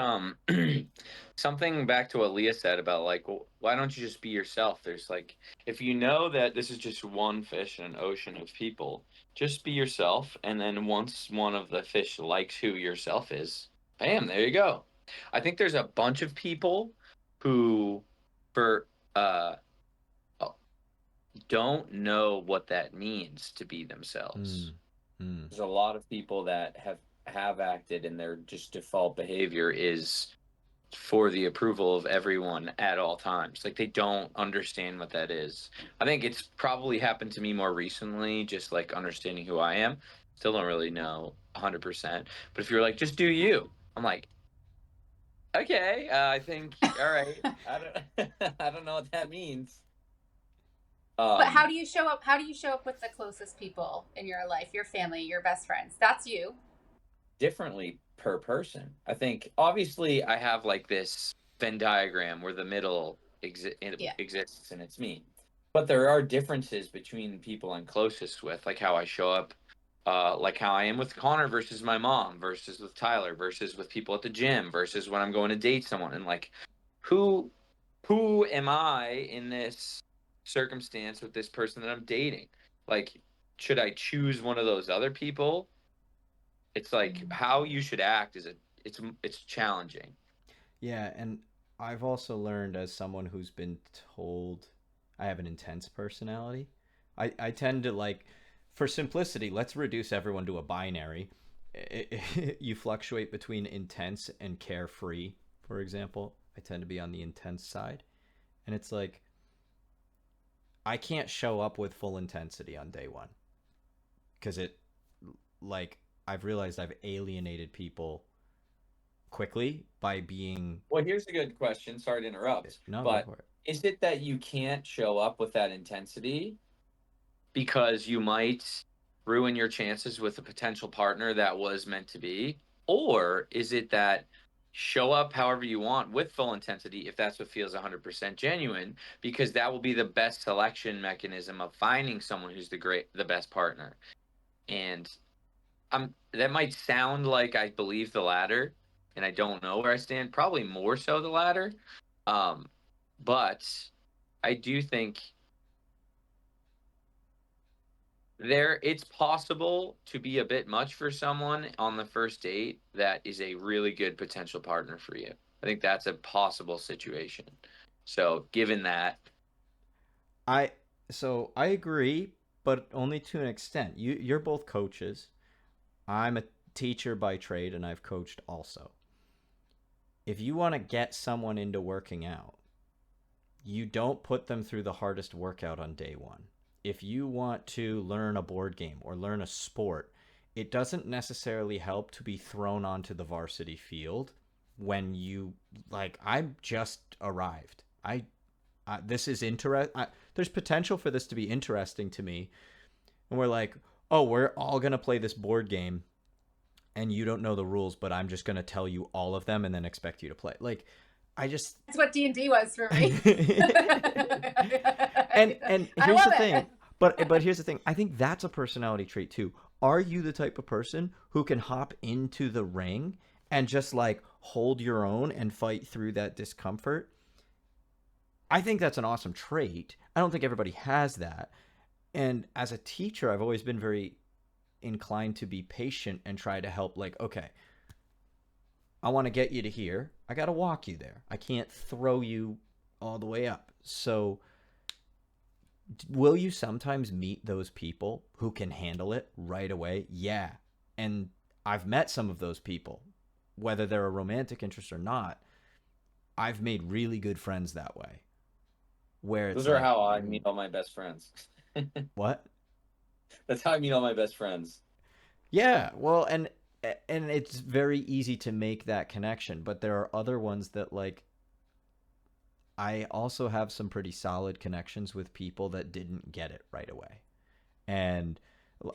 something back to what Leah said about like, why don't you just be yourself? There's like, if you know that this is just one fish in an ocean of people, just be yourself, and then once one of the fish likes who yourself is, bam, there you go. I think there's a bunch of people who for don't know what that means to be themselves. There's a lot of people that have acted, and their just default behavior is for the approval of everyone at all times. Like, they don't understand what that is. I think it's probably happened to me more recently, just like understanding who I am. Still don't really know 100%. But if you're like, just do you, I'm like, okay, I think, all right. I don't, I don't know what that means. But how do you show up? How do you show up with the closest people in your life, your family, your best friends? That's you. Differently per person. I think obviously I have like this Venn diagram where the middle exists, and it's me. But there are differences between people I'm closest with, like how I show up, like how I am with Connor versus my mom, versus with Tyler, versus with people at the gym, versus when I'm going to date someone, and like who who am I in this circumstance with this person that I'm dating? Like, should I choose one of those other people? It's like how you should act is it's challenging. Yeah, and I've also learned, as someone who's been told I have an intense personality, I tend to, like, for simplicity, let's reduce everyone to a binary. You fluctuate between intense and carefree, for example. I tend to be on the intense side. And it's like, I can't show up with full intensity on day one because like, I've realized I've alienated people quickly by being. Well, here's a good question. Sorry to interrupt, No, go but for it. is it that you can't show up with that intensity because you might ruin your chances with a potential partner that was meant to be? Or is it that show up however you want with full intensity if that's what feels 100% genuine, because that will be the best selection mechanism of finding someone who's the best partner? And that might sound like I believe the latter, and I don't know where I stand. Probably more so the latter. Um, but I do think it's possible to be a bit much for someone on the first date that is a really good potential partner for you. I think that's a possible situation. So, given that, I I agree, but only to an extent. You're both coaches. I'm a teacher by trade, and I've coached also. If you want to get someone into working out, you don't put them through the hardest workout on day one. If you want to learn a board game or learn a sport, it doesn't necessarily help to be thrown onto the varsity field when you, like, I've just arrived. This is there's potential for this to be interesting to me, and we're like, oh, we're all gonna play this board game, and you don't know the rules, but I'm just going to tell you all of them and then expect you to play. Like, I just That's what D&D was for me. and I here's love the it. thing. But here's the thing. I think that's a personality trait too. Are you the type of person who can hop into the ring and just like hold your own and fight through that discomfort? I think that's an awesome trait. I don't think everybody has that. And as a teacher, I've always been very inclined to be patient and try to help, like, okay, I want to get you to here. I got to walk you there. I can't throw you all the way up. So will you sometimes meet those people who can handle it right away? Yeah. And I've met some of those people, whether they're a romantic interest or not. I've made really good friends that way. Where it's Those are like, how I meet all my best friends. what? That's how I meet all my best friends. Yeah, well, and it's very easy to make that connection, but there are other ones that like I also have some pretty solid connections with people that didn't get it right away. And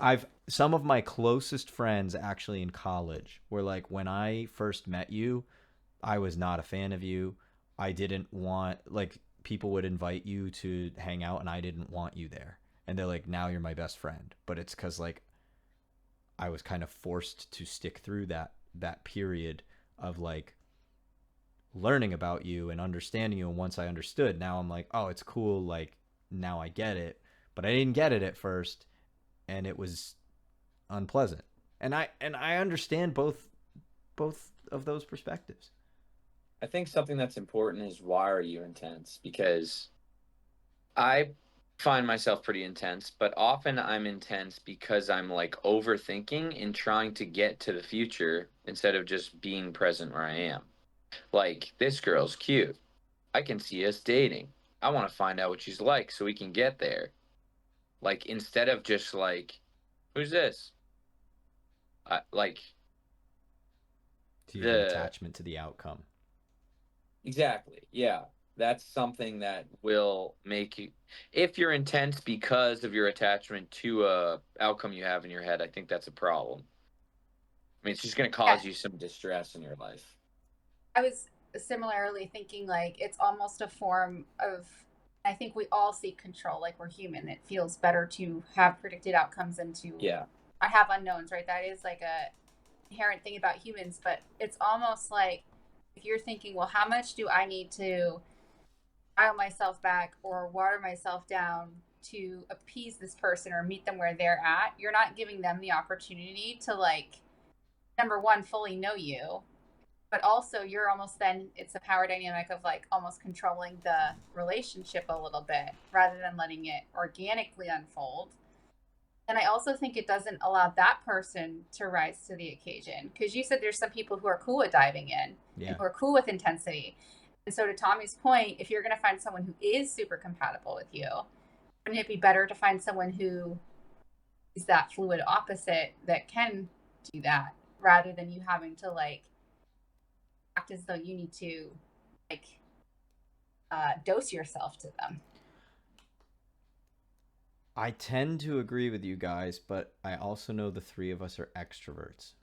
I've some of my closest friends actually in college were like, when I first met you, I was not a fan of you. I didn't want, like, people would invite you to hang out and I didn't want you there. And they're like, now you're my best friend. But it's cuz like I was kind of forced to stick through that period of like learning about you and understanding you. And once I understood, now I'm like, oh, it's cool. Like, now I get it. But I didn't get it at first, and it was unpleasant. And I understand both of those perspectives. I think something that's important is why are you intense? Because I find myself pretty intense, but often I'm intense because I'm like overthinking and trying to get to the future instead of just being present where I am. Like, this girl's cute. I can see us dating. I want to find out what she's like so we can get there. Like, instead of just like, who's this? Like, So you have an the attachment to the outcome. exactly. Yeah. That's something that will make you, if you're intense because of your attachment to a outcome you have in your head, I think that's a problem. I mean, it's just going to Yeah, cause you some distress in your life. I was similarly thinking like it's almost a form of, I think we all seek control, like we're human. It feels better to have predicted outcomes and to Yeah. I have unknowns, right? That is like a inherent thing about humans, but it's almost like if you're thinking, well, how much do I need to dial myself back or water myself down to appease this person or meet them where they're at, you're not giving them the opportunity to, like, number one, fully know you, but also you're almost then it's a power dynamic of like almost controlling the relationship a little bit rather than letting it organically unfold. And I also think it doesn't allow that person to rise to the occasion because you said there's some people who are cool with diving in and Yeah. who are cool with intensity. And so, to Tommy's point, if you're going to find someone who is super compatible with you, wouldn't it be better to find someone who is that fluid opposite that can do that rather than you having to like act as though you need to like dose yourself to them? I tend to agree with you guys, but I also know the three of us are extroverts.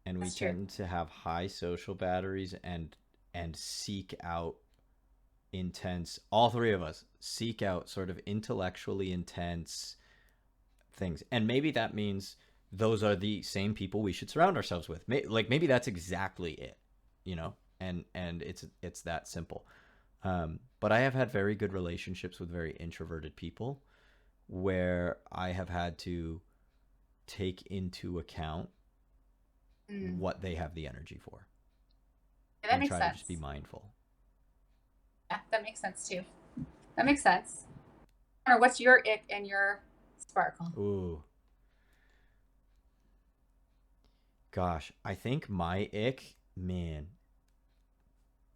And we That's true. tend to have high social batteries and seek out intense, all three of us seek out sort of intellectually intense things. And maybe that means those are the same people we should surround ourselves with. Like maybe that's exactly it, you know? And it's that simple. But I have had very good relationships with very introverted people where I have had to take into account what they have the energy for Yeah, that and makes try to just be sense. mindful. Yeah, that makes sense too. That makes sense. Or what's your ick and your sparkle? Ooh, gosh, I think my ick, man,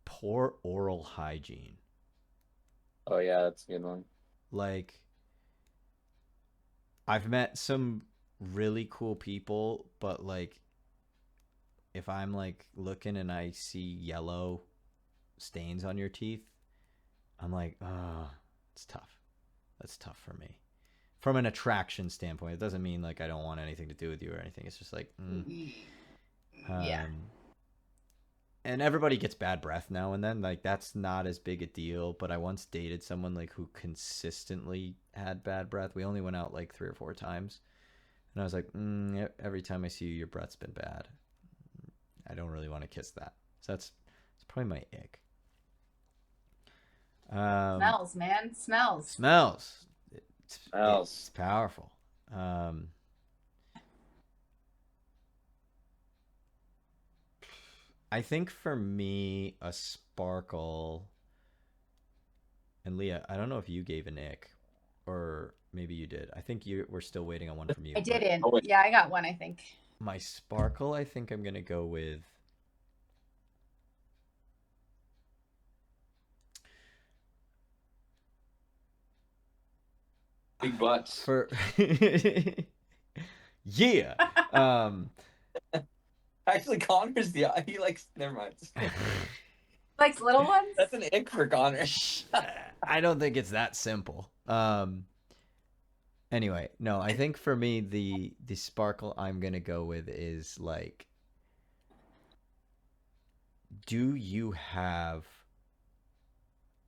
poor oral hygiene. Oh, yeah, that's a good one. Like, I've met some really cool people, but like, if I'm like looking and I see yellow stains on your teeth, I'm like, oh, it's tough. That's tough for me. from an attraction standpoint. It doesn't mean like I don't want anything to do with you or anything. It's just like, Yeah. And everybody gets bad breath now and then. Like that's not as big a deal. But I once dated someone like who consistently had bad breath. We only went out like 3 or 4 times, and I was like, every time I see you, your breath's been bad. I don't really want to kiss that. So it's probably my ick. Smells, man. Smells. Smells. Smells. It's powerful. I think for me, a sparkle. And Leah, I don't know if you gave an ick, or maybe you did. I think we're still waiting on one from you. I but didn't. Yeah, I got one, I think. My sparkle, I think I'm gonna go with. Big butts. For yeah. Actually, Connor's he likes. Never mind. Likes little ones? That's an ick for Connor. I don't think it's that simple. Anyway, no, I think for me the sparkle I'm gonna go with is like, do you have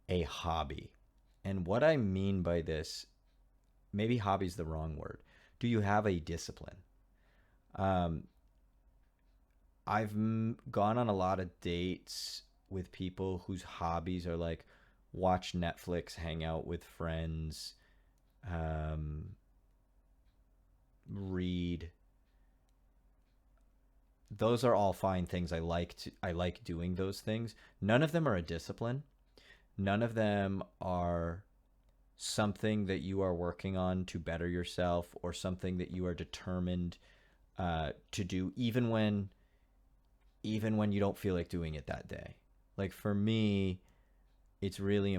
a hobby? And what I mean by this, maybe hobby's the wrong word. Do you have a discipline? I've gone on a lot of dates with people whose hobbies are like watch Netflix, hang out with friends, read. Those are all fine things. I like doing those things. None of them are a discipline. None of them are something that you are working on to better yourself, or something that you are determined to do, even when you don't feel like doing it that day. Like for me, it's really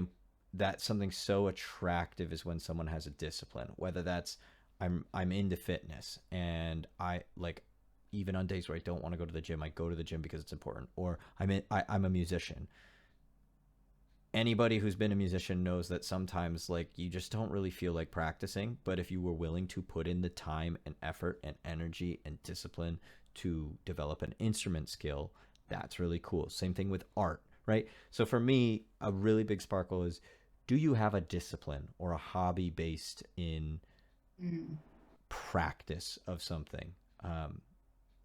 that's something so attractive is when someone has a discipline, whether that's I'm into fitness, and I like, even on days where I don't want to go to the gym, I go to the gym because it's important, or I'm a musician. Anybody who's been a musician knows that sometimes like you just don't really feel like practicing, but if you were willing to put in the time and effort and energy and discipline to develop an instrument skill, that's really cool. Same thing with art, right? So for me, a really big sparkle is, do you have a discipline or a hobby based in practice of something?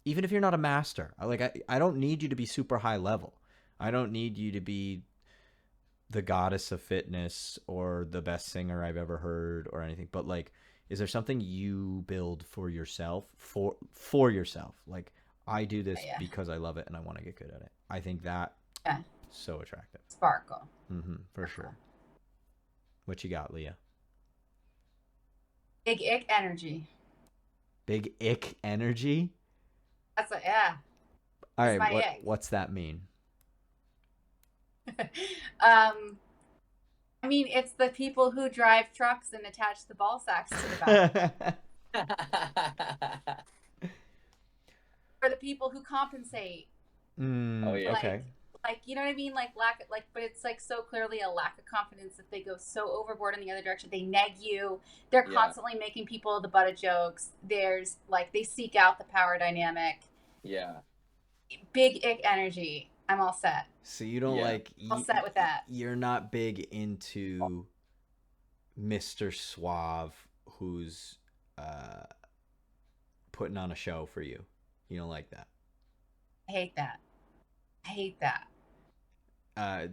Even if you're not a master, I don't need you to be super high level. I don't need you to be the goddess of fitness or the best singer I've ever heard or anything. But like, is there something you build for yourself, for yourself? Like, I do this because I love it and I want to get good at it. I think that so attractive. Sparkle. For sure. What you got, Leah? Big ick energy. Big ick energy? That's All right, what's that mean? I mean, it's the people who drive trucks and attach the ball sacks to the back. Or the people who compensate. Oh yeah. Okay. Like, you know what I mean? Like but it's like so clearly a lack of confidence that they go so overboard in the other direction. They neg you. They're constantly making people the butt of jokes. There's like, they seek out the power dynamic. Yeah. Big ick energy. I'm all set. So you don't all set with that. You're not big into Mr. Suave who's putting on a show for you. You don't like that. I hate that.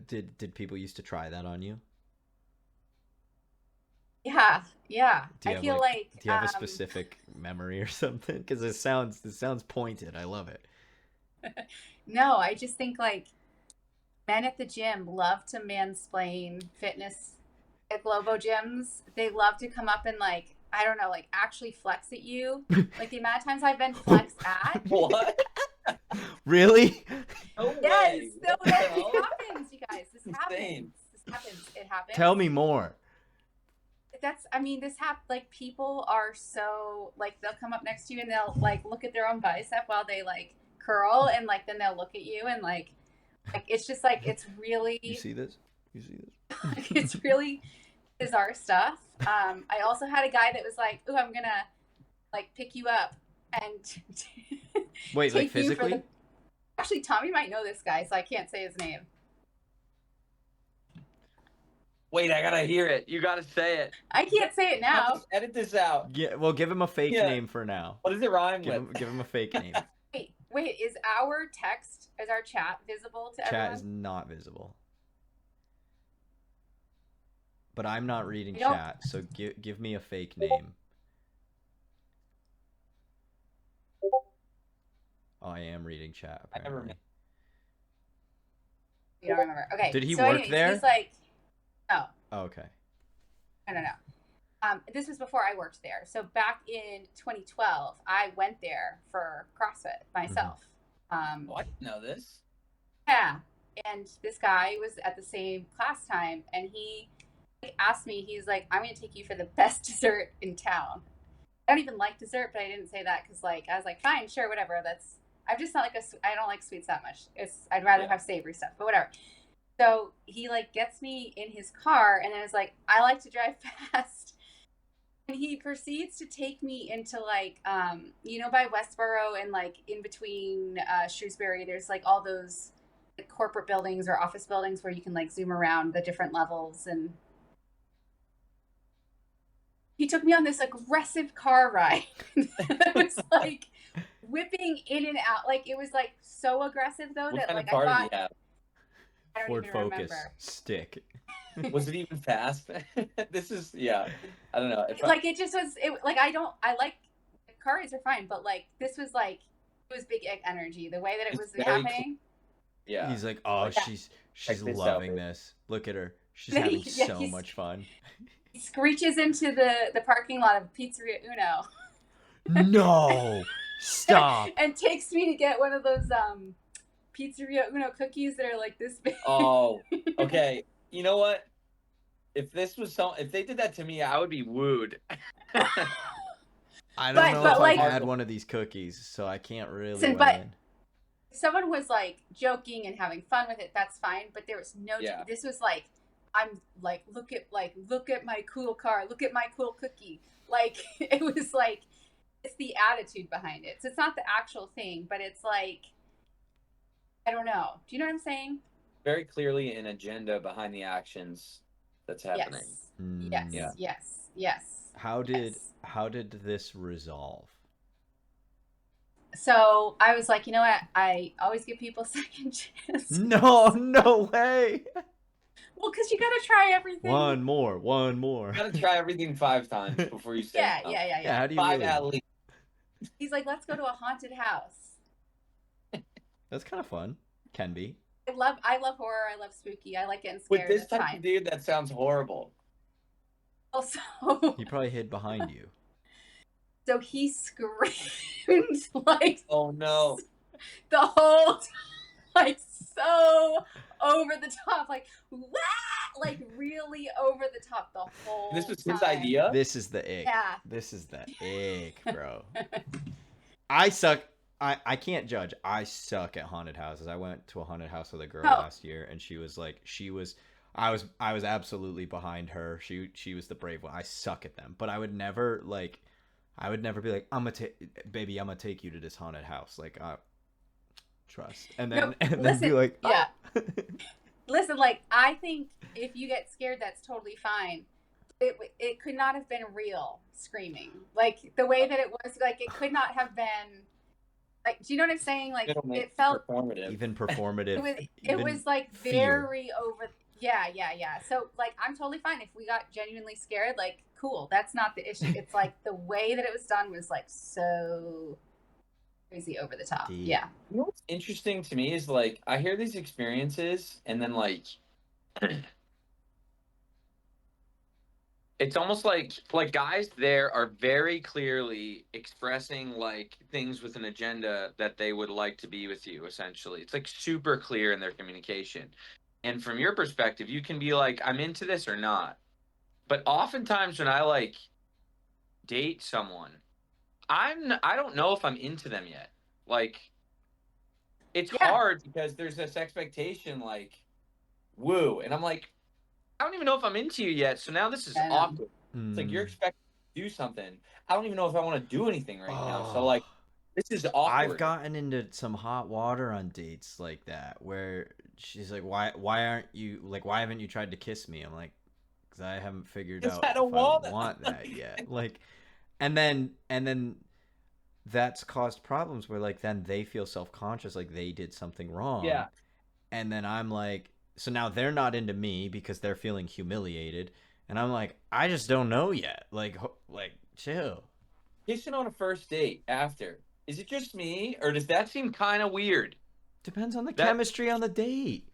Did people used to try that on you? Yeah. I feel like do you have a specific memory or something? Because it sounds pointed. I love it. No, I just think like men at the gym love to mansplain fitness at Globo gyms. They love to come up and like, I don't know, like actually flex at you. Like the amount of times I've been flexed at. What? Really? No yes. way. No, it happens, you guys. This Insane. happens. It happens. Tell me more. This like people are so like, they'll come up next to you and they'll like look at their own bicep while they like curl, and like then they'll look at you and like it's just like, it's really You see this? it's really bizarre stuff. I also had a guy that was like, "Ooh, I'm gonna like pick you up and Wait, like take you for physically? the." Actually, Tommy might know this guy, so I can't say his name. Wait, I gotta hear it. You gotta say it. I can't say it now. Edit this out. Yeah, well, give him a fake Yeah. name for now. What does it rhyme Give with? him a fake name. Wait, is our chat visible to Chat everyone? is not visible. But I'm not reading Nope. chat, so give me a fake name. Oh, I am reading chat, apparently. You don't remember. Okay. Did he so work anyways, there? He's like, no. Oh, okay. No. This was before I worked there. So back in 2012, I went there for CrossFit myself. Oh, I didn't know this. Yeah. And this guy was at the same class time, and he asked me, he's like, I'm going to take you for the best dessert in town. I don't even like dessert, but I didn't say that because, like, I was like, fine, sure, whatever. I'm just not like I don't like sweets that much. I'd rather have savory stuff, but whatever. So he like gets me in his car, and then is like, I like to drive fast. And he proceeds to take me into like, by Westboro and like in between Shrewsbury, there's like all those like, corporate buildings or office buildings where you can like zoom around the different levels. And he took me on this aggressive car ride that was like whipping in and out. Like it was like so aggressive though What that kind like of car I thought. did he have? I don't Ford even Focus remember. stick. Was it even fast? This is I don't know. It just was. I like car rides are fine, but like this was like it was big energy. The way that it was happening. Yeah. He's like, oh, she's loving this. Look at her. She's having so much fun. He screeches into the parking lot of Pizzeria Uno. No, stop. And takes me to get one of those Pizzeria Uno cookies that are like this big. Oh, okay. You know what? If they did that to me, I would be wooed. I don't know if I've had one of these cookies, so I can't really weigh in. If someone was like joking and having fun with it, that's fine. But there was no. This was like, I'm like, look at my cool car, look at my cool cookie. Like it was like, it's the attitude behind it. So it's not the actual thing, but it's like, I don't know. Do you know what I'm saying? Very clearly an agenda behind the actions that's happening. Yes. How did this resolve? So I was like, you know what? I always give people second chances. No way. Well, because you got to try everything. One more. You got to try everything 5 times before you say Yeah. How do you 5 at least. He's like, let's go to a haunted house. That's kind of fun. Can be. I love horror. I love spooky. I like getting scared. With this type of dude, that sounds horrible. Also, he probably hid behind you. So he screamed like, oh no, the whole time, like so over the top, like wah! Like really over the top the whole time. This was his idea? This is the ick. Yeah. This is the ick, bro. I suck. I can't judge. I suck at haunted houses. I went to a haunted house with a girl last year, and I was absolutely behind her. She was the brave one. I suck at them, but I would never be like, baby, I'm gonna take you to this haunted house. Like, trust. And then be like, oh. Yeah. Listen, like, I think if you get scared, that's totally fine. It could not have been real screaming. Like the way that it was, like it could not have been. Like, do you know what I'm saying? Like, it felt performative. Even performative. It was like very over. Yeah. So, like, I'm totally fine if we got genuinely scared. Like, cool. That's not the issue. It's like the way that it was done was like so crazy over the top. Deep. Yeah. You know what's interesting to me is like I hear these experiences and then like it's almost like guys there are very clearly expressing like things with an agenda that they would like to be with you, essentially. It's like super clear in their communication. And from your perspective, you can be like, I'm into this or not. But oftentimes when I like date someone, I don't know if I'm into them yet. Like it's hard because there's this expectation like woo, and I'm like, I don't even know if I'm into you yet. So now this is I know. awkward. It's like you're expecting to do something. I don't even know if I want to do anything right now. So like, this is I've awkward. gotten into some hot water on dates like that where she's like, why aren't you like, why haven't you tried to kiss me? I'm like, because I haven't figured Because out I if don't I want want it. that yet. Like, and then that's caused problems where like then they feel self-conscious like they did something wrong. Yeah. And then I'm like, so now they're not into me because they're feeling humiliated, and I'm like, I just don't know yet. Like chill. Kissing on a first date after. Is it just me, or does that seem kind of weird? Depends on the That chemistry on the date.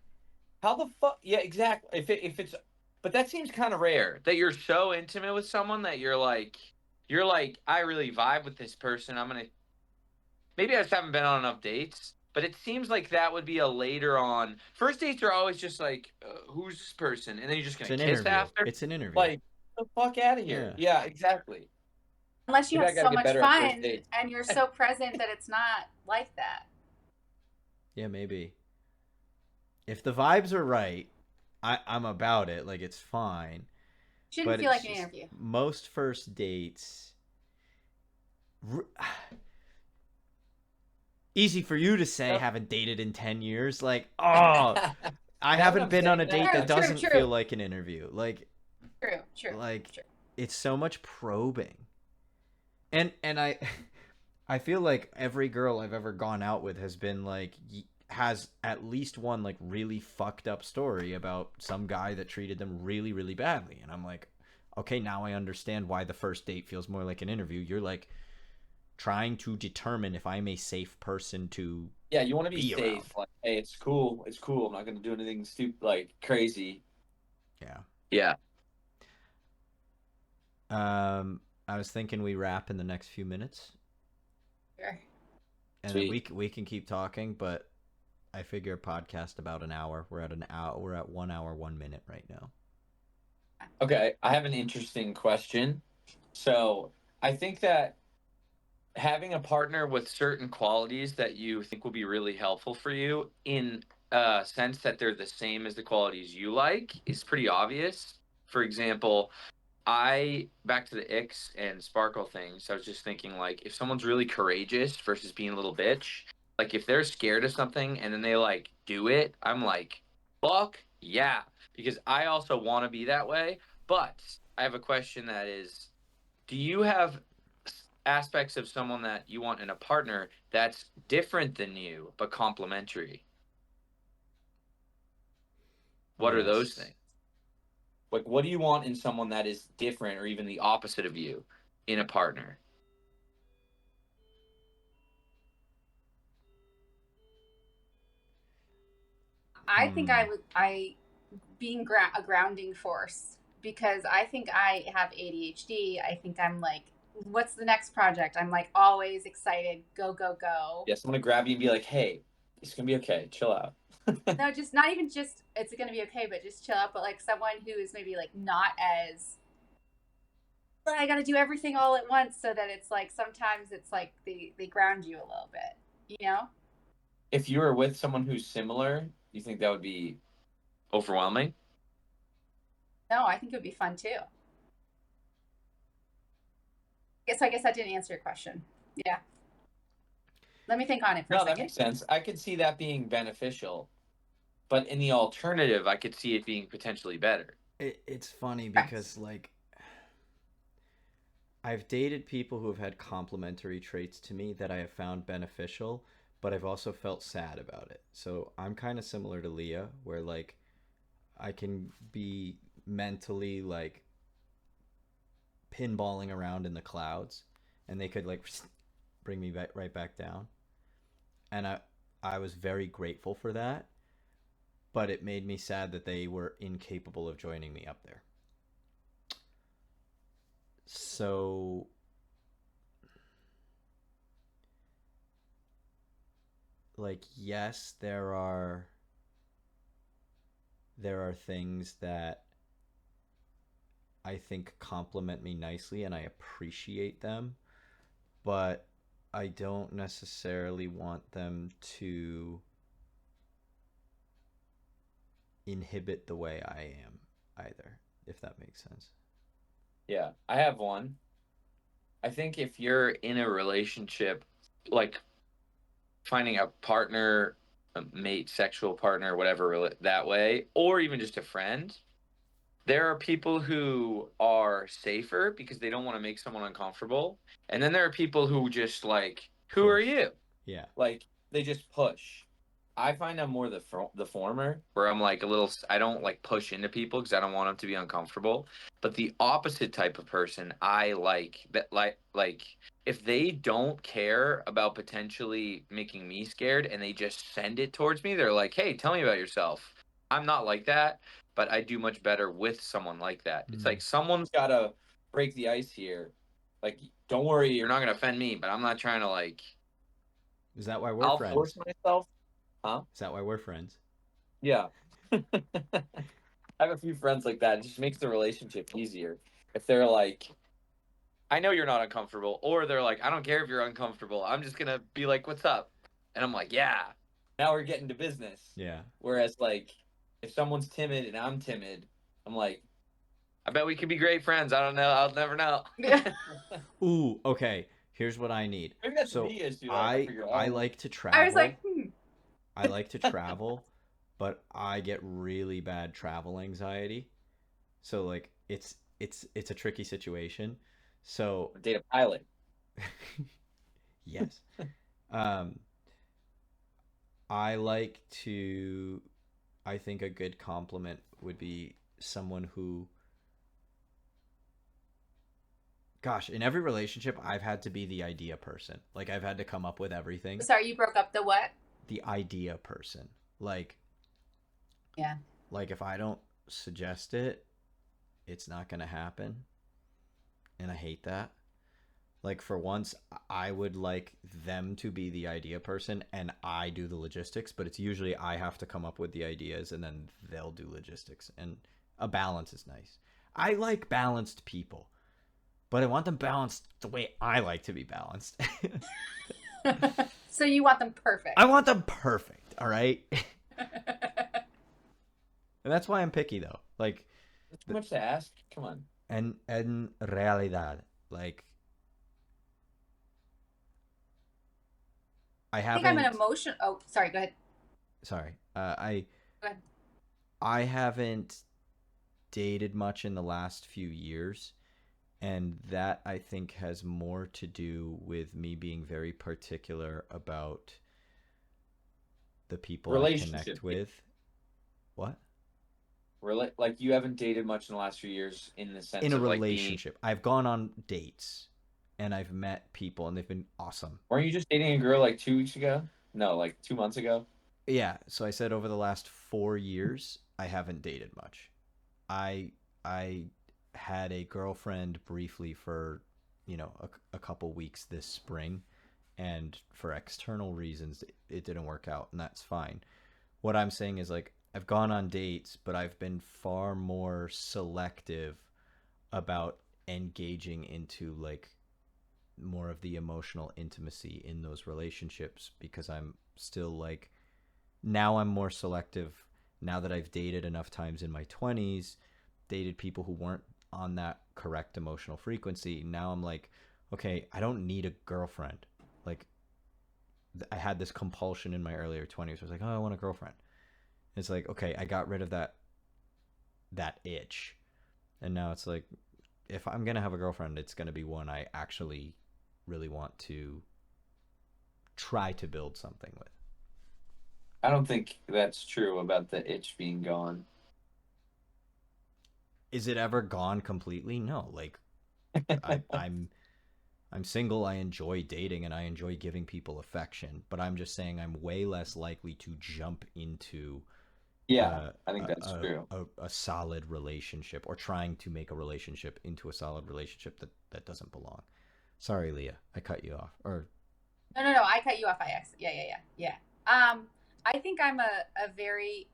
how the fuck? Yeah, exactly. If it's, but that seems kind of rare that you're so intimate with someone that you're like, I really vibe with this person. I'm gonna maybe I just haven't been on enough dates, but it seems like that would be a later on. First dates are always just like, who's this person, and then you're just It's gonna an kiss interview. after. It's an interview. Like, get the fuck out of here. Yeah. Yeah, exactly. Unless you Maybe have I gotta so get much better at first fun dates. and you're so present that it's not like that. Yeah, maybe. If the vibes are right, I'm about it. Like it's fine. Shouldn't But feel it's like an just interview. most first dates. Easy for you to say, Yep. haven't dated in 10 years. Like, oh, I Now that haven't I'm been on a saying date that that, True, doesn't true, feel true, like an interview. true, true, Like true. it's so much probing. And I feel like every girl I've ever gone out with has been like has at least one like really fucked up story about some guy that treated them really really badly, and I'm like, okay, now I understand why the first date feels more like an interview. You're like trying to determine if I'm a safe person to yeah, you want to be be around. safe. Like, hey, it's cool. It's cool. I'm not gonna do anything stupid, like crazy. Yeah. Yeah. I was thinking we wrap in the next few minutes, Sure. and then Sweet. we can keep talking, but I figure a podcast about an hour. We're at an hour. We're at 1 hour 1 minute right now. Okay, I have an interesting question. So I think that having a partner with certain qualities that you think will be really helpful for you in a sense that they're the same as the qualities you like is pretty obvious. For example, I back to the Ix and Sparkle things. I was just thinking like if someone's really courageous versus being a little bitch, like if they're scared of something and then they like do it, I'm like, fuck yeah. Because I also want to be that way. But I have a question that is, do you have aspects of someone that you want in a partner that's different than you but complementary? What are those Yes. things? Like, what do you want in someone that is different or even the opposite of you in a partner? I think Hmm. I being a grounding force because I think I have ADHD. I think I'm like, what's the next project? I'm like always excited, go, go, go. Yes, I'm gonna grab you and be like, "Hey, it's gonna be okay. Chill out." No, just not even just it's gonna be okay, but just chill out. But like someone who is maybe like not as I got to do everything all at once, so that it's like sometimes it's like they ground you a little bit, you know? If you were with someone who's similar, you think that would be overwhelming? No, I think it would be fun too. So I guess that didn't answer your question. Yeah. Let me think on it for a No, that second. makes sense. I could see that being beneficial, but in the alternative, I could see it being potentially better. It's funny Correct. because like I've dated people who have had complementary traits to me that I have found beneficial, but I've also felt sad about it. So I'm kind of similar to Leah, where like I can be mentally like pinballing around in the clouds, and they could like bring me back right back down. And I was very grateful for that, but it made me sad that they were incapable of joining me up there. So like yes, there are things that I think complement me nicely and I appreciate them, but I don't necessarily want them to inhibit the way I am. either, if that makes sense. Yeah, I have one. I think if you're in a relationship, like finding a partner, a mate, sexual partner, whatever, that way, or even just a friend, there are people who are safer because they don't want to make someone uncomfortable. And then there are people who just like, who are Push. you? Yeah. Like they just push. I find I'm more the former, where I'm like a little. I don't like push into people because I don't want them to be uncomfortable. But the opposite type of person, I like that. Like if they don't care about potentially making me scared and they just send it towards me, they're like, "Hey, tell me about yourself." I'm not like that, but I do much better with someone like that. It's like someone's got to break the ice here. Like, don't worry, you're not gonna offend me, but I'm not trying to like. Is that why we're I'll friends? force myself. Huh? Is that why we're friends? Yeah. I have a few friends like that. It just makes the relationship easier. If they're like, I know you're not uncomfortable, or they're like, I don't care if you're uncomfortable. I'm just gonna be like, what's up? And I'm like, yeah. Now we're getting to business. Yeah. Whereas like, if someone's timid and I'm timid, I'm like, I bet we could be great friends. I don't know. I'll never know. Ooh, okay. Here's what I need. Maybe that's So me issue. I I figure I out. like to I was like, travel. I like to travel, but I get really bad travel anxiety. So like it's a tricky situation. So Date a pilot. yes. Um I like to I think a good compliment would be someone who, gosh, in every relationship I've had to be the idea person. Like I've had to come up with everything. sorry, you broke up the what? The idea person. Like Yeah. like if I don't suggest it, it's not going to happen. And I hate that. Like for once I would like them to be the idea person and I do the logistics, but it's usually I have to come up with the ideas and then they'll do logistics, and a balance is nice. I like balanced people, but I want them balanced the way I like to be balanced. So you want them perfect. I want them perfect, all right? And that's why I'm picky though. Like That's too much to ask. Come on. en realidad, like I I think I'm an haven't emotion. Oh, sorry. Go ahead. sorry. Go ahead. I haven't dated much in the last few years, and that I think has more to do with me being very particular about the people I Relationship. connect with. What? Like you haven't dated much in the last few years in the sense In a of like being. relationship. I've gone on dates and I've met people and they've been awesome. Weren't you just dating a girl like 2 weeks ago? No, like 2 months ago. Yeah, so I said over the last 4 years I haven't dated much. I I had a girlfriend briefly for, a couple weeks this spring, and for external reasons it didn't work out, and that's fine. What I'm saying is, like, I've gone on dates, but I've been far more selective about engaging into like more of the emotional intimacy in those relationships, because I'm still like, now I'm more selective now that I've dated enough times in my 20s, dated people who weren't on that correct emotional frequency. Now I'm like, okay, I don't need a girlfriend. Like, I had this compulsion in my earlier 20s. I was like, oh, I want a girlfriend. It's like, okay, I got rid of that itch. And now it's like, if I'm going to have a girlfriend, it's going to be one I actually really want to try to build something with. I don't think that's true about the itch being gone. Is it ever gone completely? No. Like, I'm single. I enjoy dating and I enjoy giving people affection, but I'm just saying I'm way less likely to jump into Yeah, I think that's true. a solid relationship, or trying to make a relationship into a solid relationship that doesn't belong. Sorry, Leah, I cut you off. Or No. I cut you off. Yeah. I think I'm a very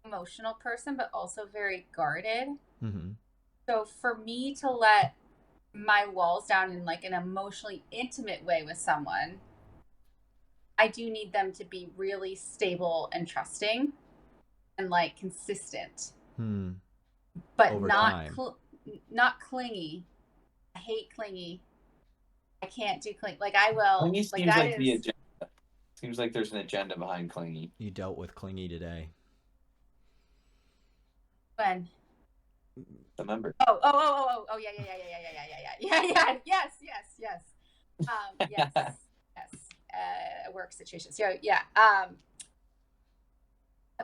emotional person, but also very guarded. mm-hmm. So for me to let my walls down in like an emotionally intimate way with someone, I do need them to be really stable and trusting and like consistent. but over not time. not clingy. I hate clingy. I can't do clingy. Like I will. Clingy Like seems that like the is agenda. Seems like there's an agenda behind clingy. You dealt with clingy today. when. Remember? Yeah, yes. Yes. A work situation. So yeah.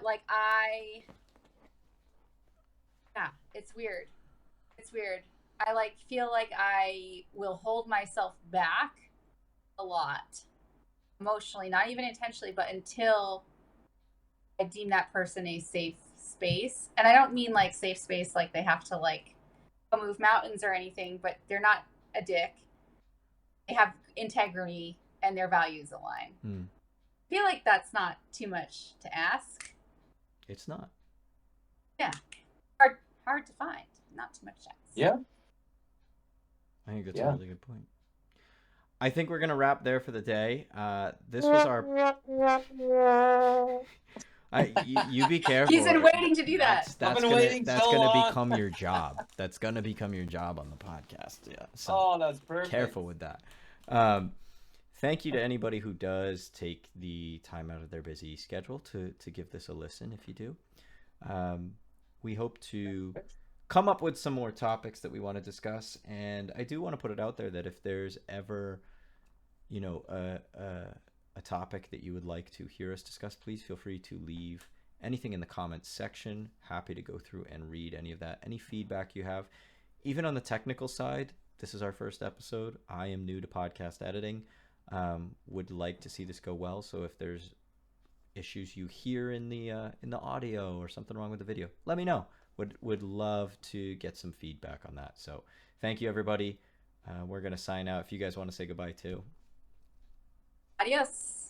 Like yeah, it's weird. It's weird. I like feel like I will hold myself back a lot emotionally, not even intentionally, but until I deem that person a safe space. And I don't mean like safe space like they have to like go move mountains or anything, but they're not a dick. They have integrity and their values align. I feel like that's not too much to ask. It's not. Yeah. Hard to find. Not too much to ask. Yeah. I think that's a really good point. I think we're gonna wrap there for the day. This was our. You be careful. He's been waiting to do that. I've been waiting that's so gonna long. become your job. That's gonna become your job on the podcast. Yeah. So Oh, that's perfect. careful with that. Thank you to anybody who does take the time out of their busy schedule to give this a listen. If you do, we hope to come up with some more topics that we want to discuss, and I do want to put it out there that if there's ever, you know, a topic that you would like to hear us discuss, please feel free to leave anything in the comments section. Happy to go through and read any of that. Any feedback you have, even on the technical side. This is our first episode. I am new to podcast editing. Would like to see this go well. So if there's issues you hear in the audio or something wrong with the video, let me know. Would love to get some feedback on that. So thank you, everybody. We're gonna sign out. If you guys want to say goodbye too. Adios.